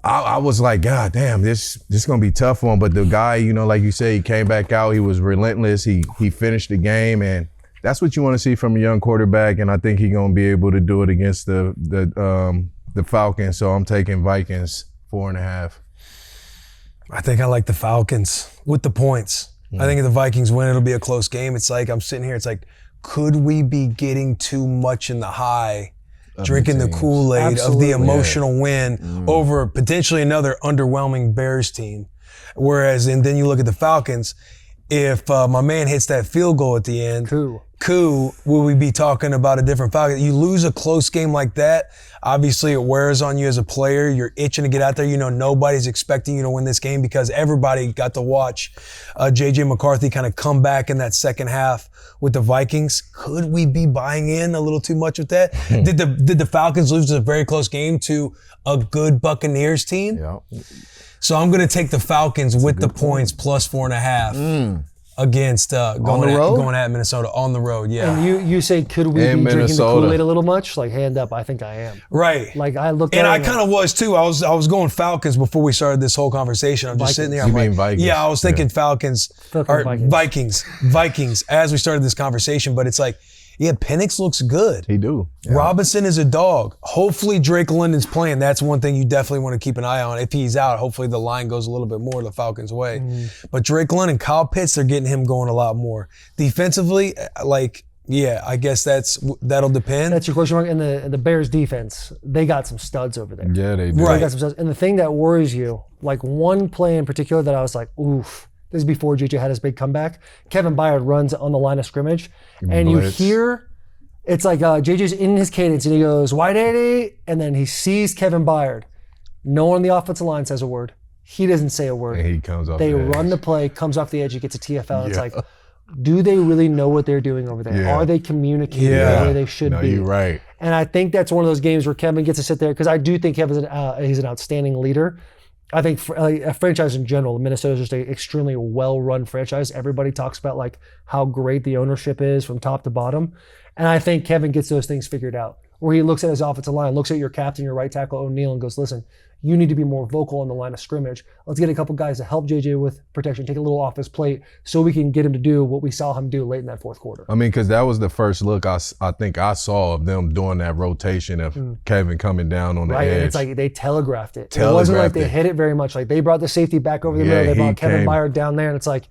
I was like, God damn, this is gonna be tough for him. But the guy, like you said, he came back out. He was relentless. He finished the game, and that's what you want to see from a young quarterback. And I think he's gonna be able to do it against the Falcons. So I'm taking Vikings 4.5. I think I like the Falcons with the points. I think if the Vikings win, it'll be a close game. It's like I'm sitting here. It's like, could we be getting too much in the high? Drinking the Kool-Aid of Absolutely. the emotional win over potentially another underwhelming Bears team. Whereas, and then you look at the Falcons, if my man hits that field goal at the end, will we be talking about a different Falcon? You lose a close game like that, obviously it wears on you as a player. You're itching to get out there. Nobody's expecting you to win this game because everybody got to watch J.J. McCarthy kind of come back in that second half with the Vikings. Could we be buying in a little too much with that? Did the Falcons lose a very close game to a good Buccaneers team? Yeah. So I'm going to take the Falcons with the points plus 4.5 against going at Minnesota on the road. Yeah. And you say, could we be In drinking the Minnesota. Kool-Aid a little much? Like, hand up, I think I am. Right. Like, I looked at And it I and kind of was too. I was going Falcons before we started this whole conversation. I'm just sitting there. You I'm mean like, Vikings? yeah, I was thinking Falcons Falcons, or Vikings as we started this conversation. But it's like, yeah, Penix looks good. He do. Robinson is a dog. Hopefully Drake London's playing. That's one thing you definitely want to keep an eye on. If he's out, hopefully the line goes a little bit more the Falcons' way. But Drake London, Kyle Pitts, they're getting him going a lot more. Defensively, I guess that'll depend. That's your question mark. And the Bears defense, they got some studs over there. Yeah, they do. Right. They got some studs. And the thing that worries you, like one play in particular that I was like, oof. This is before JJ had his big comeback. Kevin Byard runs on the line of scrimmage, and Blitz. you hear, it's like JJ's in his cadence, and he goes, "Wide 80," and then he sees Kevin Byard. No one on the offensive line says a word. He doesn't say a word. And he comes off They the run edge. the play, comes off the edge, he gets a TFL. It's like, do they really know what they're doing over there? Yeah. Are they communicating the way they should No, be? you're right. And I think that's one of those games where Kevin gets to sit there because I do think Kevin's he's an outstanding leader. I think a franchise in general, Minnesota is just an extremely well-run franchise. Everybody talks about like how great the ownership is from top to bottom. And I think Kevin gets those things figured out where he looks at his offensive line, looks at your captain, your right tackle, O'Neal, and goes, listen, you need to be more vocal on the line of scrimmage. Let's get a couple guys to help JJ with protection, take a little off his plate so we can get him to do what we saw him do late in that fourth quarter. I mean, because that was the first look I think I saw of them doing that rotation of Kevin coming down on the Right, edge. and it's like they telegraphed it. It wasn't like they hit it very much. Like they brought the safety back over the Yeah, middle. They he brought Kevin came- Byard down there, and it's like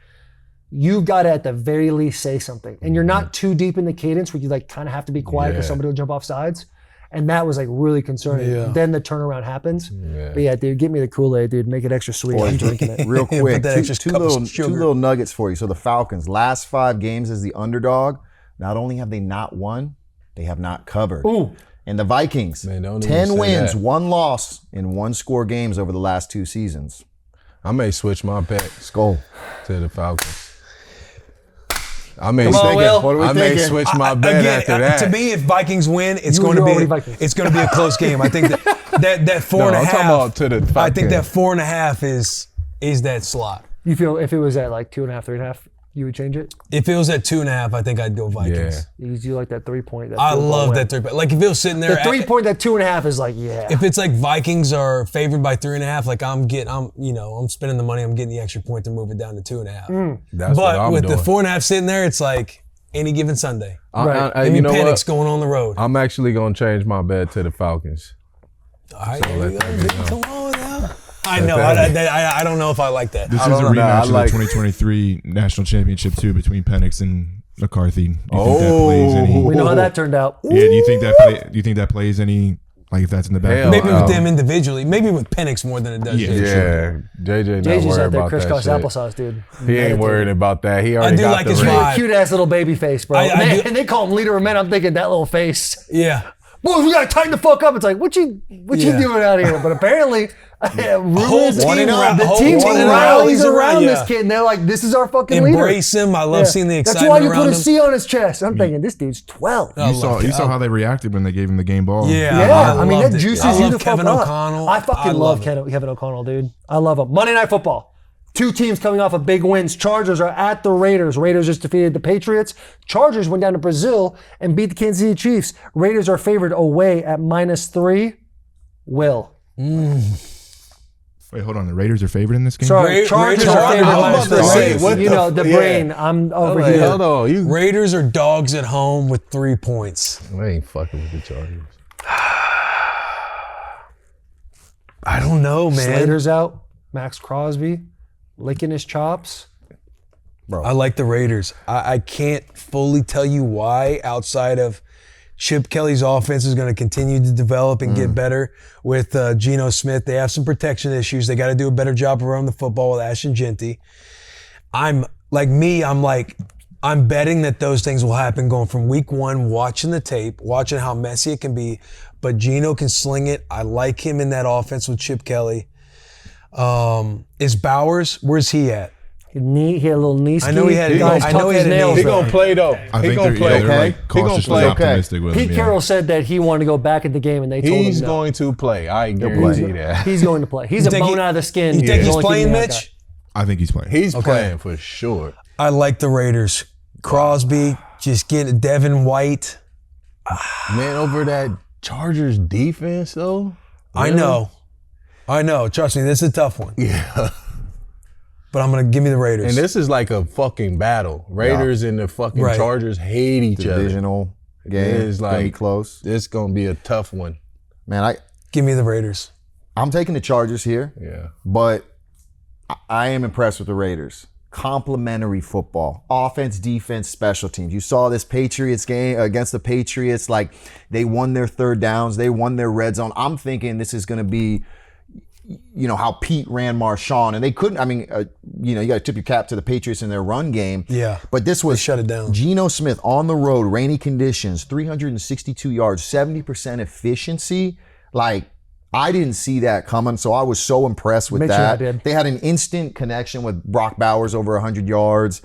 you've got to at the very least say something. And you're not too deep in the cadence where you like kind of have to be quiet because Yeah. somebody will jump off sides. And that was like really concerning. Yeah. Then the turnaround happens. Yeah. But yeah, dude, get me the Kool-Aid, dude. Make it extra sweet. I'm drinking it. Real Put quick, that extra two cup of little sugar. nuggets for you. So the Falcons, last 5 games as the underdog, not only have they not won, they have not covered. Ooh. And the Vikings, Man, don't even 10 say wins, that. 1 loss in 1-score games over the last 2 seasons. I may switch my bet Skull. to the Falcons. I may, Come on, Will. What are we I may thinking? switch my bet Again, after that. to me, if Vikings win, it's You- going to you're be already Vikings. it's going to be a close game. I think that 4.5. I'm talking about to the I think Falcons. that 4.5 is that slot. You feel if it was at like 2.5, 3.5, You would change it? If it was at 2.5, I think I'd go Vikings. You like that 3 point. I love that 3 point. Like if it was sitting there, The 3 point, that 2.5 is like, If it's like Vikings are favored by 3.5, like I'm spending the money. I'm getting the extra point to move it down to 2.5. That's what But I'm with doing. the 4.5 sitting there, it's like any given Sunday. You know Penix what? going on the road. I'm actually gonna change my bet to the Falcons. All right, there you go. Come on now. I know. I don't know if I like that. This I is a don't know. rematch I of like- the 2023 national championship too between Penix and McCarthy. Do you think that plays any? we know how that turned out. Yeah. Do you think that plays any? Like if that's in the back? Hell, Maybe with them individually. Maybe with Penix more than it does. Yeah. JJ. Yeah, JJ not JJ's worried out there about that crisscross shit. applesauce, dude. He ain't worried about that. He already do got like the his ring. vibe. Cute ass little baby face, bro. I do- And they call him leader of men. I'm thinking that little face. Yeah. Boys, we gotta tighten the fuck up. It's like, what you doing out here? But apparently, rumors, Whole team the team rallies rallies around yeah. this kid, and they're like, this is our fucking leader. Embrace him. I love seeing the excitement That's why you around put a him. C on his chest. I'm thinking, this dude's 12. You saw how they reacted when they gave him the game ball. Yeah, Yeah, I mean, loved that it. juices I you love the Kevin fuck up. O'Connell. I fucking love it. Kevin O'Connell, dude. I love him. Monday Night Football. Two teams coming off of big wins. Chargers are at the Raiders. Raiders just defeated the Patriots. Chargers went down to Brazil and beat the Kansas City Chiefs. Raiders are favored away at -3. Will. Wait, hold on. The Raiders are favored in this game. Sorry, Chargers Raiders are are favored favored by by -3. what You know, the brain. I'm over Like, here. hold on, you Raiders are dogs at home with 3 points. I ain't fucking with the Chargers. I don't know, man. Slater's out. Max Crosby licking his chops. I like the Raiders. I can't fully tell you why outside of Chip Kelly's offense is going to continue to develop and get better with Geno Smith. They have some protection issues. They got to do a better job around the football with Ashton Genty. I'm betting that those things will happen going from week one, watching the tape, watching how messy it can be. But Geno can sling it. I like him in that offense with Chip Kelly. Is Bowers, where's he at? He had a little knee ski. I know he had- Guys, I know tuck he his had a knee. nails He up. gonna play though. I He think gonna they're, play. yeah, they're okay? like He gonna cautiously play. optimistic with him. Pete yeah. Carroll said that he wanted to go back at the game, and they told He's him no. going to play. I guarantee that. He's going to play. He's a think bone he- out of the skin. You think he's Only playing, keeping the Mitch? I think he's playing. He's playing for sure. I like the Raiders. Crosby, just getting Devin White. Man, over that Chargers defense though. I know. Trust me, this is a tough one. Yeah. But I'm going to give me the Raiders. And this is like a fucking battle. Raiders and the fucking Right. Chargers hate each other. Divisional game. It's Gonna be like close. This gonna be a tough one. Man, Give me the Raiders. I'm taking the Chargers here, Yeah. but I am impressed with the Raiders. Complementary football, offense, defense, special teams. You saw this Patriots game against the Patriots. Like they won their third downs, they won their red zone. I'm thinking this is going to be, how Pete ran Marshawn, and they couldn't. I mean, you got to tip your cap to the Patriots in their run game. Yeah. But this was shut it down. Geno Smith on the road, rainy conditions, 362 yards, 70% efficiency. Like, I didn't see that coming, so I was so impressed with Mitch and I that. did. They had an instant connection with Brock Bowers over 100 yards.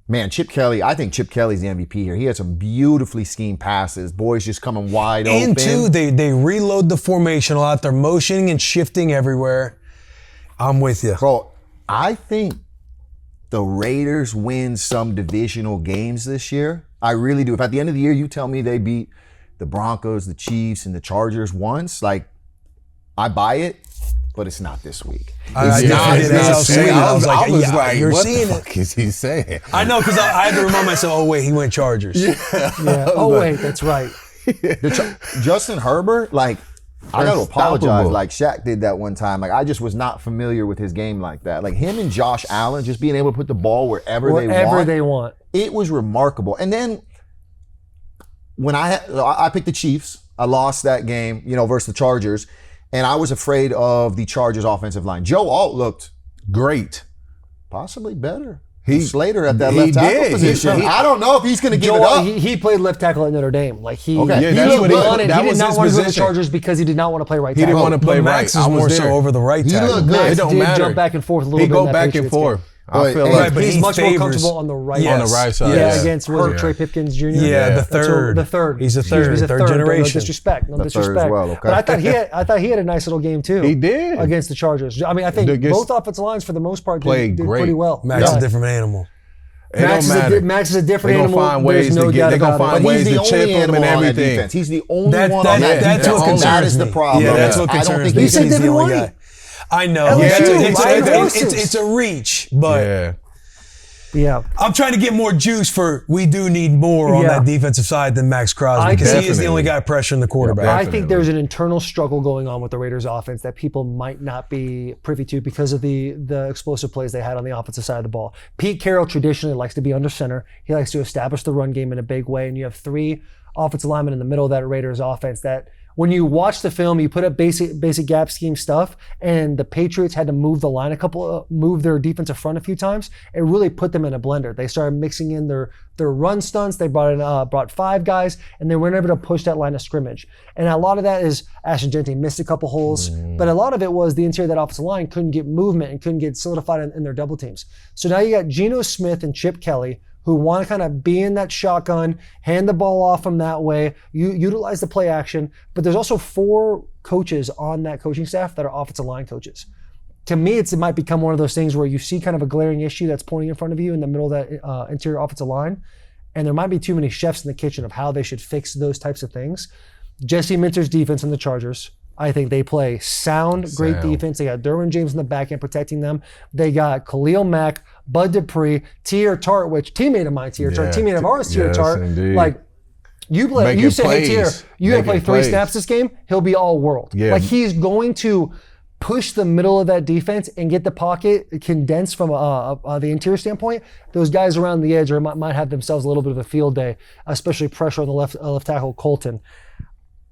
Man, Chip Kelly, I think Chip Kelly's the MVP here. He had some beautifully schemed passes. Boys just coming wide open. And two, they reload the formation a lot. They're motioning and shifting everywhere. I'm with you. Bro, I think the Raiders win some divisional games this year. I really do. If at the end of the year you tell me they beat the Broncos, the Chiefs, and the Chargers once, like, I buy it, but it's not this week. I was like, you're what seeing the it. fuck is he saying? I know, because I had to remind myself, oh, wait, he went Chargers. Yeah. Oh, wait, that's right. Justin Herbert, like, I got to apologize. Unstoppable. Like, Shaq did that one time. Like, I just was not familiar with his game like that. Like, him and Josh Allen just being able to put the ball wherever they want. It was remarkable. And then when I picked the Chiefs, I lost that game, versus the Chargers, and I was afraid of the Chargers' offensive line. Joe Alt looked Great. possibly better. He- Slater at that he left tackle did. position. He- I don't know if he's going to give it Joel, up. he played left tackle at Notre Dame. Like he Okay. Yeah, he that's what he- wanted. that He did was not his want to go to the position. Chargers because he did not want to play right He tackle. didn't want to play But right. Max I is was more there. so over the right He tackle. looked good. Max It don't did matter. jump back and forth a little He bit. go in that back and Patriots forth. game. I feel Hey, like but he's he much more favors- comfortable on the right. Yes. on the right side. Yeah, Yeah, against Trey Pipkins Jr. Yeah, the That's third. the third. He's a Excuse me, third. he's a Third third. generation. No disrespect. No The third disrespect. as well, okay. But I thought he had a nice little game too. He did. against the Chargers. I mean, I think Against- both offensive lines for the most part Played did great. pretty well. Max is Yeah. a different animal. It don't matter. Max is a different They gonna animal. find ways There's no to get. doubt They gonna about it. find But ways he's the to only chip him animal and on that everything. defense. He's the only That- one that- on that that's defense. what And that concerns is the me. problem. Yeah, that's I what don't concerns think me. You he's said He's the Devin only White. guy. I know. LSU, It's, right? it's a reach, but Yeah. Yeah. I'm trying to get more juice for we do need more on Yeah. that defensive side than Max Crosby I because he is the definitely. only guy pressuring the quarterback. I Definitely. think there's an internal struggle going on with the Raiders offense that people might not be privy to because of the explosive plays they had on the offensive side of the ball. Pete Carroll traditionally likes to be under center. He likes to establish the run game in a big way, and you have three offensive linemen in the middle of that Raiders offense that when you watch the film, you put up basic gap scheme stuff, and the Patriots had to move the line move their defensive front a few times. It really put them in a blender. They started mixing in their run stunts. They brought five guys, and they weren't able to push that line of scrimmage. And a lot of that is Ashton Genty missed a couple holes, but a lot of it was the interior of that offensive line couldn't get movement and couldn't get solidified in their double teams. So now you got Geno Smith and Chip Kelly, who want to kind of be in that shotgun, hand the ball off from that way, utilize the play action. But there's also four coaches on that coaching staff that are offensive line coaches. To me, it might become one of those things where you see kind of a glaring issue that's pointing in front of you in the middle of that interior offensive line. And there might be too many chefs in the kitchen of how they should fix those types of things. Jesse Minter's defense in the Chargers, I think they play great defense. They got Derwin James in the back end protecting them. They got Khalil Mack, Bud Dupree, Tier Tart, which teammate of mine, Tier Tart, teammate of ours, Tier Yes, Tart. indeed. Like you Making say, hey Tier, plays. you gotta play Making 3 plays. snaps this game. He'll be all world. Yeah. Like he's going to push the middle of that defense and get the pocket condensed from the interior standpoint. Those guys around the edge might have themselves a little bit of a field day, especially pressure on the left tackle Colton.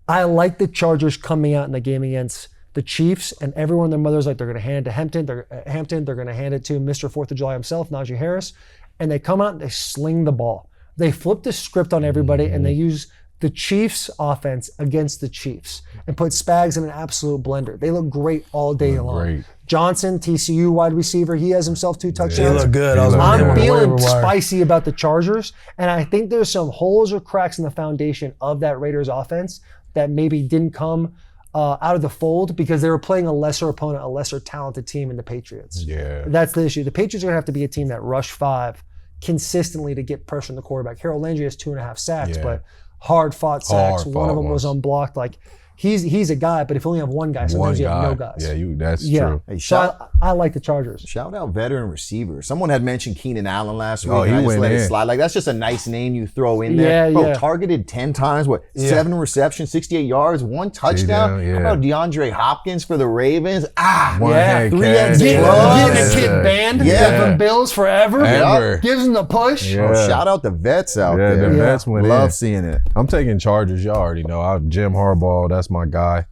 I like the Chargers coming out in the game against the Chiefs, and everyone and their mother's like they're going to hand it to Hampton. They're going to hand it to Mr. 4th of July himself, Najee Harris, and they come out and they sling the ball. They flip the script on everybody, and they use the Chiefs offense against the Chiefs and put Spags in an absolute blender. They look great all day long. great. Johnson, TCU wide receiver, he has himself 2 touchdowns. They look good. He look on good. him I'm on the feeling waiver wire. spicy about the Chargers, and I think there's some holes or cracks in the foundation of that Raiders offense that maybe didn't come out of the fold because they were playing a lesser opponent, a lesser talented team in the Patriots. Yeah. That's the issue. The Patriots are going to have to be a team that rush 5 consistently to get pressure on the quarterback. Harold Landry has 2.5 sacks, Yeah. but hard-fought sacks. Hard One of fought them was ones. unblocked. Like he's a guy, but if you only have one guy, sometimes you have no guys. Yeah, that's Yeah. true. Hey, So I like the Chargers. Shout out veteran receivers. Someone had mentioned Keenan Allen last week. Oh, and he I just went let it in. slide. Like that's just a nice name you throw in there. Yeah, Bro, yeah. targeted 10 times, 7 receptions, 68 yards, 1 touchdown. yeah. How about DeAndre Hopkins for the Ravens? One Yeah, hand 3 catch. ends Getting Yeah. a kid banned Yeah. from Bills forever. Ever. Gives him the push. Yeah. Oh, shout out the vets out Yeah, there. the vets went Love in. seeing it. I'm taking Chargers. Y'all already know. Jim Harbaugh, that's my guy.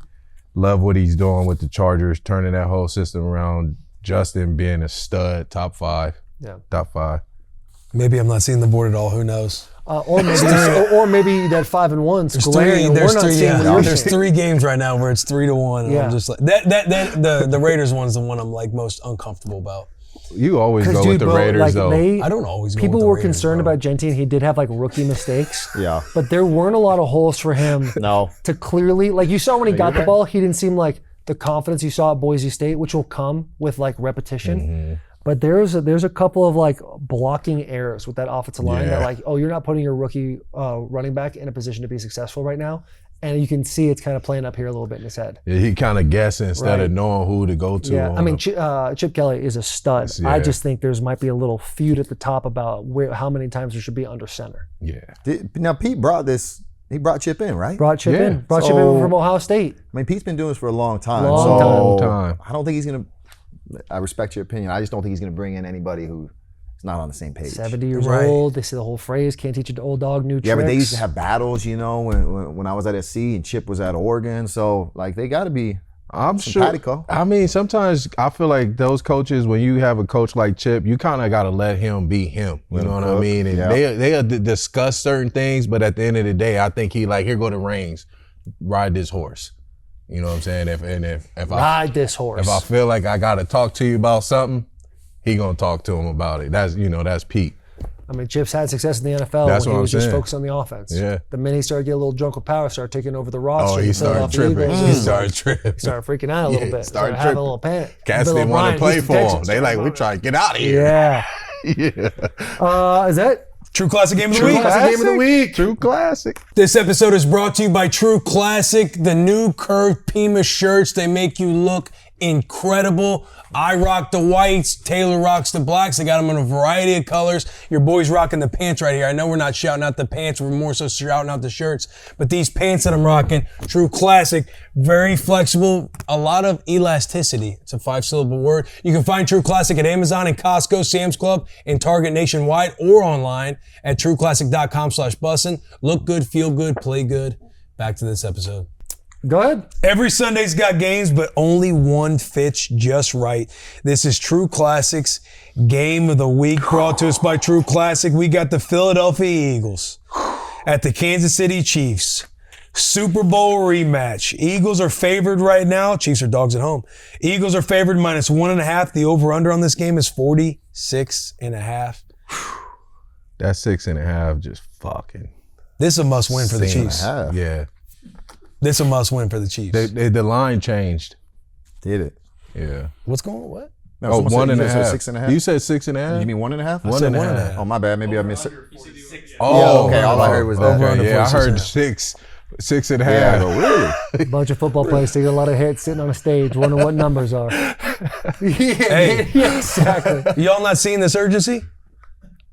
Love what he's doing with the Chargers, turning that whole system around. Justin being a stud, top 5. Yeah. Top 5. Maybe I'm not seeing the board at all. Who knows? Or maybe that 5-1's There's glaring. three. and There's we're not three. seeing what Yeah, you're there's seeing. 3 games right now where it's 3-1, and Yeah. I'm just like that. The Raiders one's the one I'm like most uncomfortable about. You always go Because with the bro, Raiders, like, though. they- I don't always. Go people with the were Raiders, concerned bro. about Genty, and he did have like rookie mistakes. Yeah. But there weren't a lot of holes for him No. to clearly, like you saw when he got the ball, he didn't seem like the confidence you saw at Boise State, which will come with like repetition. Mm-hmm. But there's a couple of like blocking errors with that offensive line that Yeah. like, oh, you're not putting your rookie running back in a position to be successful right now. And you can see it's kind of playing up here a little bit in his head. Yeah, he kind of guessing instead Right. of knowing who to go to. Yeah, on I mean, the- Chip Kelly is a stud. Yeah. I just think there's might be a little feud at the top about how many times there should be under center. yeah. Now, Pete brought this. He brought Chip in, right? Brought Chip Yeah. in. Brought Chip So- in from Ohio State. I mean, Pete's been doing this for a long time. Long so time. I don't think he's going to. I respect your opinion. I just don't think he's going to bring in anybody who is not on the same page. 70 years Right. old. They say the whole phrase, can't teach an old dog new tricks. Yeah, but they used to have battles, you know, when I was at SC and Chip was at Oregon. So, like, they got to be. I'm sure. simpatico. I mean, sometimes I feel like those coaches, when you have a coach like Chip, you kind of got to let him be him. You Let know him what I cook. mean? And Yeah. they'll discuss certain things, but at the end of the day, I think he like, here go the reins, ride this horse. You know what I'm saying? If I Ride this horse. if I feel like I got to talk to you about something, he gonna talk to him about it. That's Pete. I mean, Chip's had success in the NFL That's when what he was I'm just saying. focused on the offense. Yeah. The minute he started getting a little drunk with power, started taking over the roster. Oh, he the started Philadelphia tripping. Eagles, He started tripping. He started freaking out a little bit. started having a tripping. little panic. Cats Bill didn't want to O'Brien, play Houston for him. Texans. They like, we're trying to get out of here. Yeah. Is that True Classic Game of the True Week. Classic Game of the Week? True Classic. This episode is brought to you by True Classic, the new curved Pima shirts. They make you look incredible. I rock the whites. Taylor rocks the blacks. They got them in a variety of colors. Your boy's rocking the pants right here. I know we're not shouting out the pants. We're more so shouting out the shirts. But these pants that I'm rocking, True Classic, very flexible, a lot of elasticity. It's a 5-syllable word. You can find True Classic at Amazon and Costco, Sam's Club, and Target nationwide, or online at trueclassic.com/bussin. Look good, feel good, play good. Back to this episode. Go ahead. Every Sunday's got games, but only one fits just right. This is True Classic's Game of the Week, brought to us by True Classic. We got the Philadelphia Eagles at the Kansas City Chiefs. Super Bowl rematch. Eagles are favored right now. Chiefs are dogs at home. Eagles are favored -1.5. The over-under on this game is 46.5. That 6.5 just fucking. This is a must-win for the 6.5. Chiefs. Yeah. This is a must-win for the Chiefs. The line changed. Did it? Yeah. What's going on? What? No, Oh, someone said- 1.5. 6.5. You said 6.5? You mean 1.5? One and a half. Oh, my bad. Maybe I missed it. Oh, okay. All I heard was that. Over under Yeah, I 46 heard and a half. 6.5. Yeah, I go, really? A bunch of football players taking a lot of hits, sitting on a stage, wondering what numbers are. Hey. Yeah, exactly. Y'all not seeing this urgency?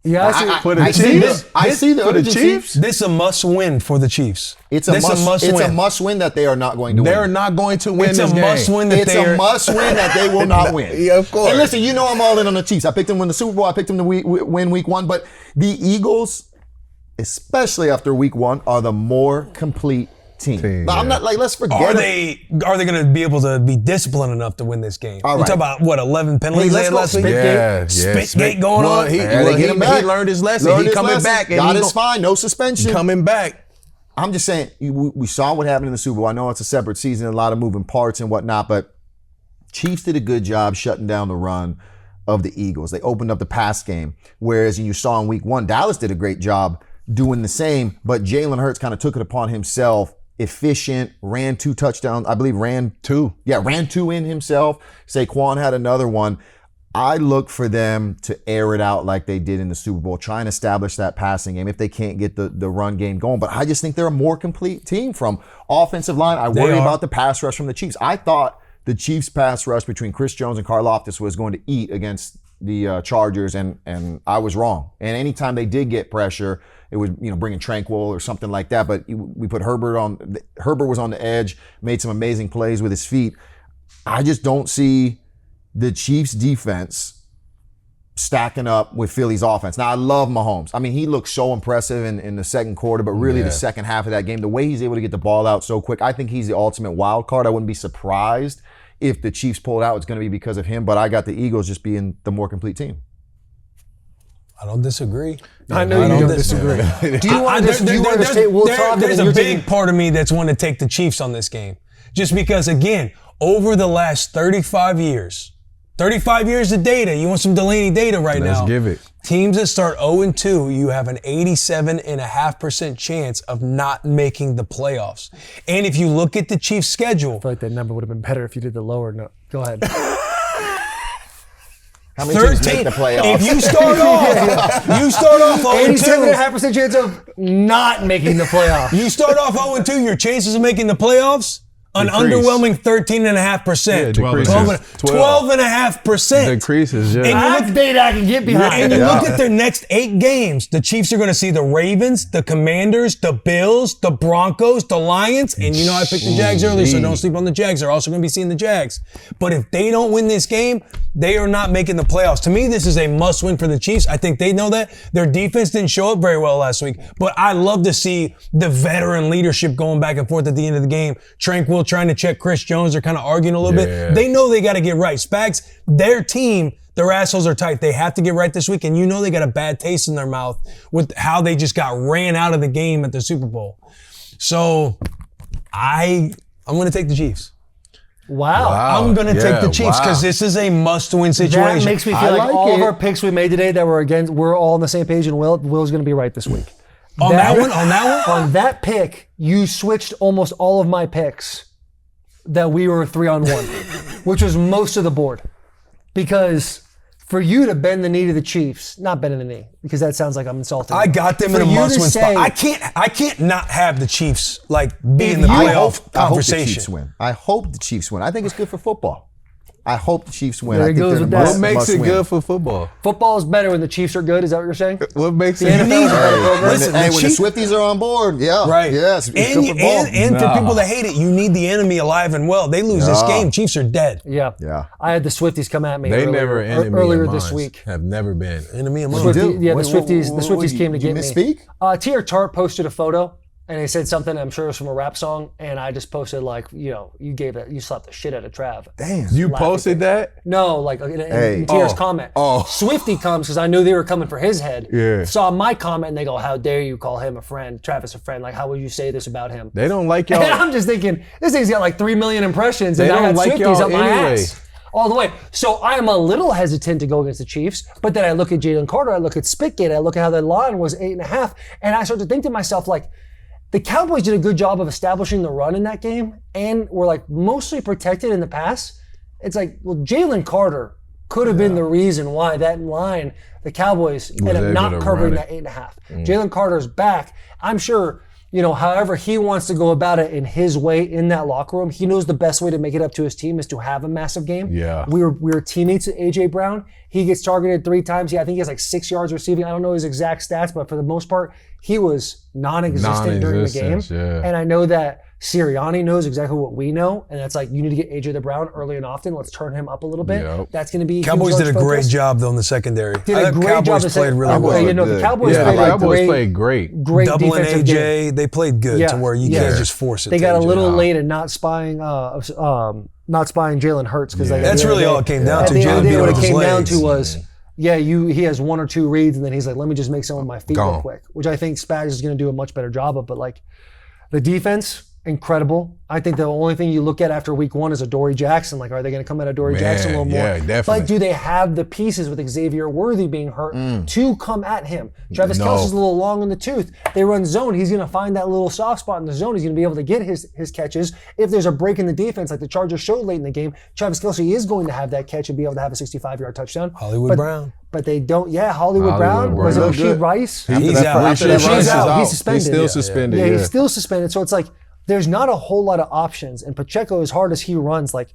Yeah, I see. For the I see Chiefs? the- I see the For the urgency. Chiefs? This is a must-win for the Chiefs. It's a This must. It's a win. must win that they are not going to win. They're not going to win It's this a game. must-win that It's they a are. must win that they will not win. Yeah, of course. And listen, you know I'm all in on the Chiefs. I picked them to win the Super Bowl. I picked them to win Week 1. But the Eagles, especially after Week 1, are the more complete team. Now, I'm yeah. not like, let's forget Are it. they going to be able to be disciplined enough to win this game? All You right. talk about what 11 penalties Hey, let's they had go last week. Spitgate. Spitgate going on? He, Yeah, they get him back. he learned his lesson. Learned He his coming lesson. back. And Got he his fine. No suspension. coming back. I'm just saying, we saw what happened in the Super Bowl. I know it's a separate season, a lot of moving parts and whatnot, but Chiefs did a good job shutting down the run of the Eagles. They opened up the pass game, whereas you saw in Week 1, Dallas did a great job doing the same, but Jalen Hurts kind of took it upon himself, efficient, ran 2 touchdowns, I believe ran 2. Yeah, ran 2 in himself. Saquon had another one. I look for them to air it out like they did in the Super Bowl, try and establish that passing game if they can't get the run game going. But I just think they're a more complete team from offensive line. I worry about the pass rush from the Chiefs. I thought the Chiefs pass rush between Chris Jones and Karlaftis was going to eat against the Chargers, and I was wrong. And anytime they did get pressure, it was bringing Tranquil or something like that. But we put Herbert on. Herbert was on the edge, made some amazing plays with his feet. I just don't see the Chiefs defense stacking up with Philly's offense. Now, I love Mahomes. I mean, he looked so impressive in the second quarter, but really the second half of that game, the way he's able to get the ball out so quick, I think he's the ultimate wild card. I wouldn't be surprised if the Chiefs pull it out. It's going to be because of him, but I got the Eagles just being the more complete team. I don't disagree. I know you don't disagree. Do you want to just take Will talk? There's and a you're taking- big part of me that's wanting to take the Chiefs on this game. Just because, again, over the last 35 years of data, you want some Delanie data right now. Let's give it. Teams that start 0-2, you have an 87.5% chance of not making the playoffs. And if you look at the Chiefs' schedule, I feel like that number would have been better if you did the lower. No, go ahead. How many teams 13. make the playoffs? If you start off 0-2. 87.5% chance of not making the playoffs. You start off 0-2, your chances of making the playoffs, an Decrease. underwhelming 13.5%. decreases. 12.5%. Decreases, yeah. And you That's data I can get behind. And you look at their next 8 games, the Chiefs are going to see the Ravens, the Commanders, the Bills, the Broncos, the Lions, and you know I picked the Jags earlier, so don't sleep on the Jags. They're also going to be seeing the Jags. But if they don't win this game, they are not making the playoffs. To me, this is a must-win for the Chiefs. I think they know that. Their defense didn't show up very well last week, but I love to see the veteran leadership going back and forth at the end of the game. Tranquil trying to check Chris Jones. They're kind of arguing a little bit. They know they got to get right. Spags, their team, their assholes are tight. They have to get right this week, and you know they got a bad taste in their mouth with how they just got ran out of the game at the Super Bowl. So I'm going to take the Chiefs. Wow. I'm going to take the Chiefs because this is a must-win situation. That makes me feel like all of our picks we made today that were against, we're all on the same page, and Will's going to be right this week. On that one? On that pick, you switched almost all of my picks that we were 3-on-1, which was most of the board. Because for you to bend the knee to the Chiefs, not bending the knee, because that sounds like I'm insulting. I got them in a must-win spot. I can't not have the Chiefs be in the playoff conversation. I hope the Chiefs win. I hope the Chiefs win. I think it's good for football. I hope the Chiefs win. There I think goes they're with the that. must, What makes must it win. good for football? Football is better when the Chiefs are good. Is that what you're saying? What makes The it NFL good? is a better program. Listen, When the Chiefs- Swifties are on board, yeah. Right. Yes. It's good for ball. And for people that hate it, you need the enemy alive and well. They lose this game, Chiefs are dead. Yeah. Yeah. I had the Swifties come at me They never enemy earlier of this mine. week. Have never been. Enemy of mine. Swifties, yeah, the What- Swifties. The what- Swifties came to you get me. misspeak? T.R. Tart posted a photo, and he said something. I'm sure it was from a rap song, and I just posted you slapped the shit out of Trav. Damn. You posted that? No, like in T.R.'s comment. Swiftie comes because I knew they were coming for his head. Yeah. Saw my comment, and they go, "How dare you call him a friend, Travis a friend? Like, how would you say this about him?" They don't like And y'all. I'm just thinking, this thing's got like 3 million impressions, and They I don't got like Swifties y'all up my anyway. ass all the way. So I am a little hesitant to go against the Chiefs, but then I look at Jalen Carter, I look at Spitgate, I look at how the line was 8.5, and I start to think to myself, like, the Cowboys did a good job of establishing the run in that game, and were like mostly protected in the pass. It's like, well, Jalen Carter could have been the reason why that line, the Cowboys ended up able not to covering run that 8.5. Jalen Carter's back. I'm sure, however he wants to go about it in his way in that locker room, he knows the best way to make it up to his team is to have a massive game. Yeah. We were teammates with A.J. Brown. He gets targeted 3 times. I think he has like 6 yards receiving. I don't know his exact stats, but for the most part, he was non-existent during the game. Yeah. And I know that Sirianni knows exactly what we know, and that's like, you need to get A.J. Brown early and often. Let's turn him up a little bit. Yep. That's going to be Cowboys huge did a focus. great job though in the secondary. Did a great Cowboys job. played really well. The Cowboys Yeah, played the a Cowboys played great. great Doubling defensive game. AJ, they played good to where you can't just force it. They to got a AJ. little late at not spying Jalen Hurts because That's really all it came down at to. the end of the Jalen day, beat what him it with his came down legs. to was, he has 1 or 2 reads, and then he's like, let me just make some of my feet real Gone. quick, which I think Spags is going to do a much better job of. But like, the defense, incredible. I think the only thing you look at after week 1 is Adoree Jackson. Like, are they going to come at Adoree Jackson a little more? Yeah, definitely. But do they have the pieces with Xavier Worthy being hurt to come at him? Travis Kelce's a little long in the tooth. They run zone. He's going to find that little soft spot in the zone. He's going to be able to get his catches. If there's a break in the defense, like the Chargers showed late in the game, Travis Kelce is going to have that catch and be able to have a 65-yard touchdown. Hollywood Brown. But they don't. Yeah, Hollywood Brown. Brown. Was it Look Rashid good. Rice? He's out. After that He's Rice is out. He's suspended. He's still Yeah, suspended. Yeah, Yeah, he's still suspended. So it's like, there's not a whole lot of options. And Pacheco, as hard as he runs, like,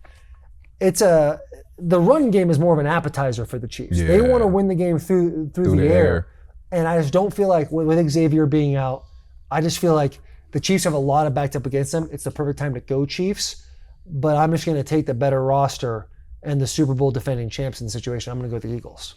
the run game is more of an appetizer for the Chiefs. They Yeah. want to win the game through the air. And I just don't feel like with Xavier being out, I just feel like the Chiefs have a lot of backed up against them. It's the perfect time to go Chiefs. But I'm just going to take the better roster and the Super Bowl defending champs in the situation. I'm going to go with the Eagles.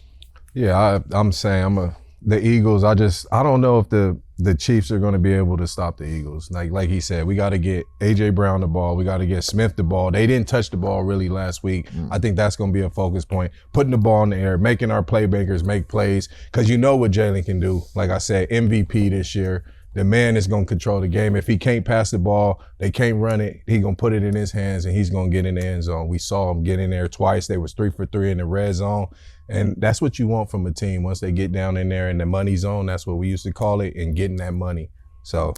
Yeah, I'm saying the Eagles. I don't know if the Chiefs are going to be able to stop the Eagles. Like he said, we got to get A.J. Brown the ball. We got to get Smith the ball. They didn't touch the ball really last week. I think that's going to be a focus point. Putting the ball in the air, making our playmakers make plays, because you know what Jalen can do. Like I said, MVP this year. The man is going to control the game. If he can't pass the ball, they can't run it, he's going to put it in his hands and he's going to get in the end zone. We saw him get in there twice. They was 3 for 3 in the red zone. And that's what you want from a team. Once they get down in there in the money zone, that's what we used to call it, and getting that money. So,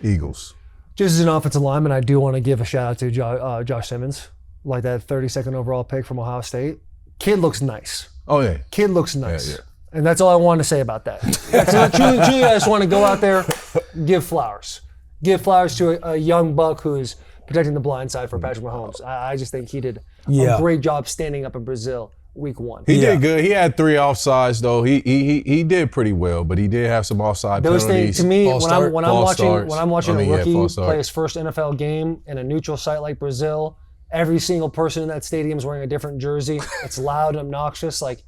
Eagles. Just as an offensive lineman, I do want to give a shout out to Josh Simmons, like that 32nd overall pick from Ohio State. Kid looks nice. Oh, yeah. Kid looks nice. Yeah. And that's all I want to say about that. That's not, truly, I just want to go out there, give flowers. Give flowers to a young buck who's protecting the blind side for Patrick Mahomes. I just think he did a great job standing up in Brazil week 1. He did good. He had 3 offsides though. He did pretty well, but he did have some offside Those penalties. things, to me, when I'm False watching starts. a rookie false start. play his first NFL game in a neutral site like Brazil, every single person in that stadium is wearing a different jersey. It's loud and obnoxious. Like,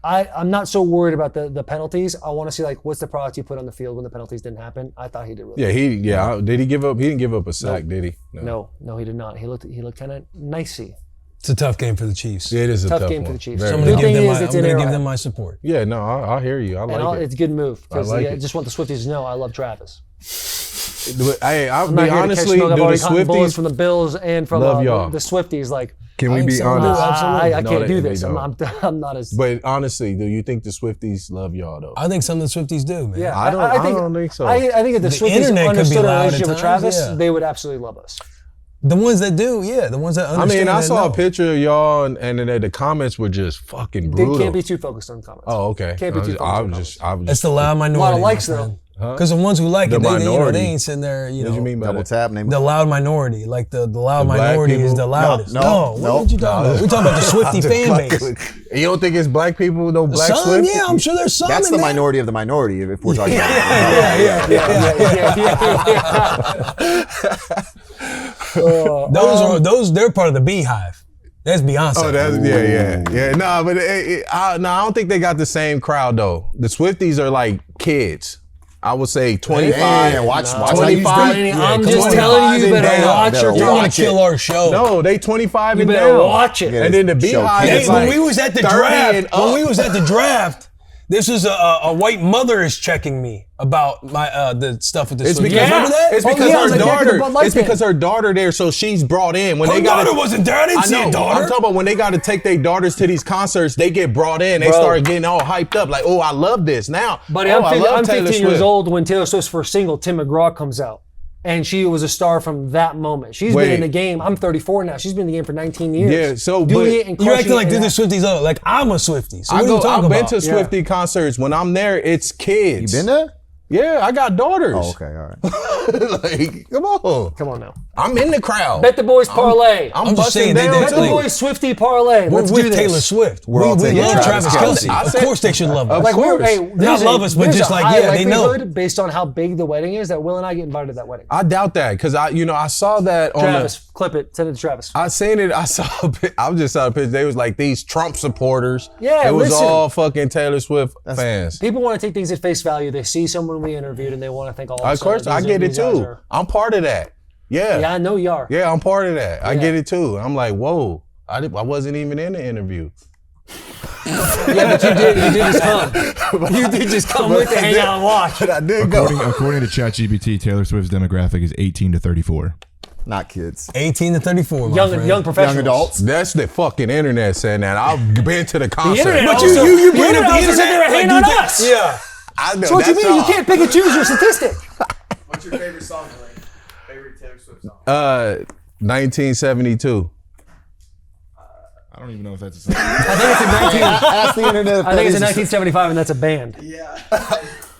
I'm not so worried about the penalties. I want to see, like, what's the product you put on the field when the penalties didn't happen. I thought he did really well. Did he give up? He didn't give up a sack, did he? No, he did not. He looked kind of nicey. It's a tough game for the Chiefs. Yeah, it is a tough game one. for the Chiefs. Very So I'm Good going thing is to it's in Arrowhead. give them my support. Yeah, no, I hear you. I like it. It's a good move because I like I it. just want the Swifties to know I love Travis. Hey, I'll I'm not be here to catch honestly, smoke. I've do the already gotten bullets Swifties from the Bills and from love y'all. the Swifties. Like, Can we think be so, honest? absolutely. I No, can't they- do they this. don't. I'm not as. But honestly, do you think the Swifties love y'all though? I think some of the Swifties do, man. Yeah, I don't think so. I think if the Swifties internet could be understood our loud at relationship with times, Travis, yeah. they would absolutely love us. The ones that do, yeah. The ones that I understand. mean, I that saw a know. picture of y'all, and then the comments were just fucking They brutal. can't be too focused on comments. Oh, okay. Can't be too focused on I was It's just. the loud minority. A lot of likes, my though. friend. Because the ones who like The it, they minority. ain't sitting there, What do you mean by Double that? tap, name The loud minority, like the loud The black minority is people? the loudest. No, What you talking about? We're talking about the Swiftie fan base. You don't think it's black people, no black Some, Swifties? yeah, I'm sure there's some. That's in the there. minority of the minority if we're talking about They're part of the Beehive. That's Beyonce. Oh, that's yeah. Nah, but I don't think they got the same crowd though. The Swifties are like kids. I would say 25. Yeah, watch how you 25. speak. I'm come just on. telling you, you 25 better and down. watch your Better You're gonna watch kill it. our show. No, they 25 You and better down. watch it. Yeah. And then the Show Beehive kids. is Hey, like when we was at the 30 draft, and when up. we was at the draft, this was a white mother is checking me about my the stuff with the It's Swifties. because, Remember that? it's Oh, because yeah, I was her like, yeah, 'cause daughter. Bud Light It's thing. because her daughter there, so she's brought in. When Her they got daughter wasn't there. I didn't see a daughter. I'm talking about when they got to take their daughters to these concerts. They get brought in. They Bro. start getting all hyped up, like, "Oh, I love this now." Buddy, oh, I'm Taylor 15 years Swift. old when Taylor Swift's first single, Tim McGraw, comes out. And she was a star from that moment. She's Wait. been in the game. I'm 34 now. She's been in the game for 19 years. Yeah, so, doing but it and You're crushing acting like it they're and the Swifties. Oh, like I'm a Swiftie. So what are you talking I've been about? to Swiftie concerts. When I'm there, it's kids. You been there? Yeah, I got daughters. Oh, okay, all right. Like, come on. Come on now. I'm in the crowd. Bet the Boys Parlay. I'm just busting saying, down. they Bet the too. Boys Swiftie Parlay. We're Let's with do this. Taylor Swift. We're all we taking love Travis Travis Kelce. Kelce. I Of said- course they should love us. Like we're, hey, Not there's love us, but there's just a like, high yeah, they know. likelihood based on how big the wedding is that Will and I get invited to that wedding. I doubt that because I saw that on Travis, clip it, send it to Travis. I seen it. I saw. I just saw a picture. They was like these Trump supporters. Yeah, it was listen. all fucking Taylor Swift fans. People want to take things at face value. They see someone we interviewed and they want to think all Of course, I get it too. I'm part of that. Yeah, Yeah, I know you are. yeah, I'm part of that. I Yeah. get it too. I'm like, whoa, I wasn't even in the interview. Yeah, but you did just come. You did just come with to hang out and watch. But I did According to ChatGPT, Taylor Swift's demographic is 18 to 34. Not kids. 18 to 34, my Young friend. professionals. Young adults. That's the fucking internet saying that. I've been to the concert. internet But also- you the bring up internet the also said internet. they were hating like, on you think- us. Yeah. I know. So what you that's mean? You all. can't pick and choose your statistic. What's your favorite song, Delanie? Favorite Taylor Swift song? 1972. I don't even know if that's a song. I think it's in 19. Ask the internet. If I think it's in that is 1975, and that's a band.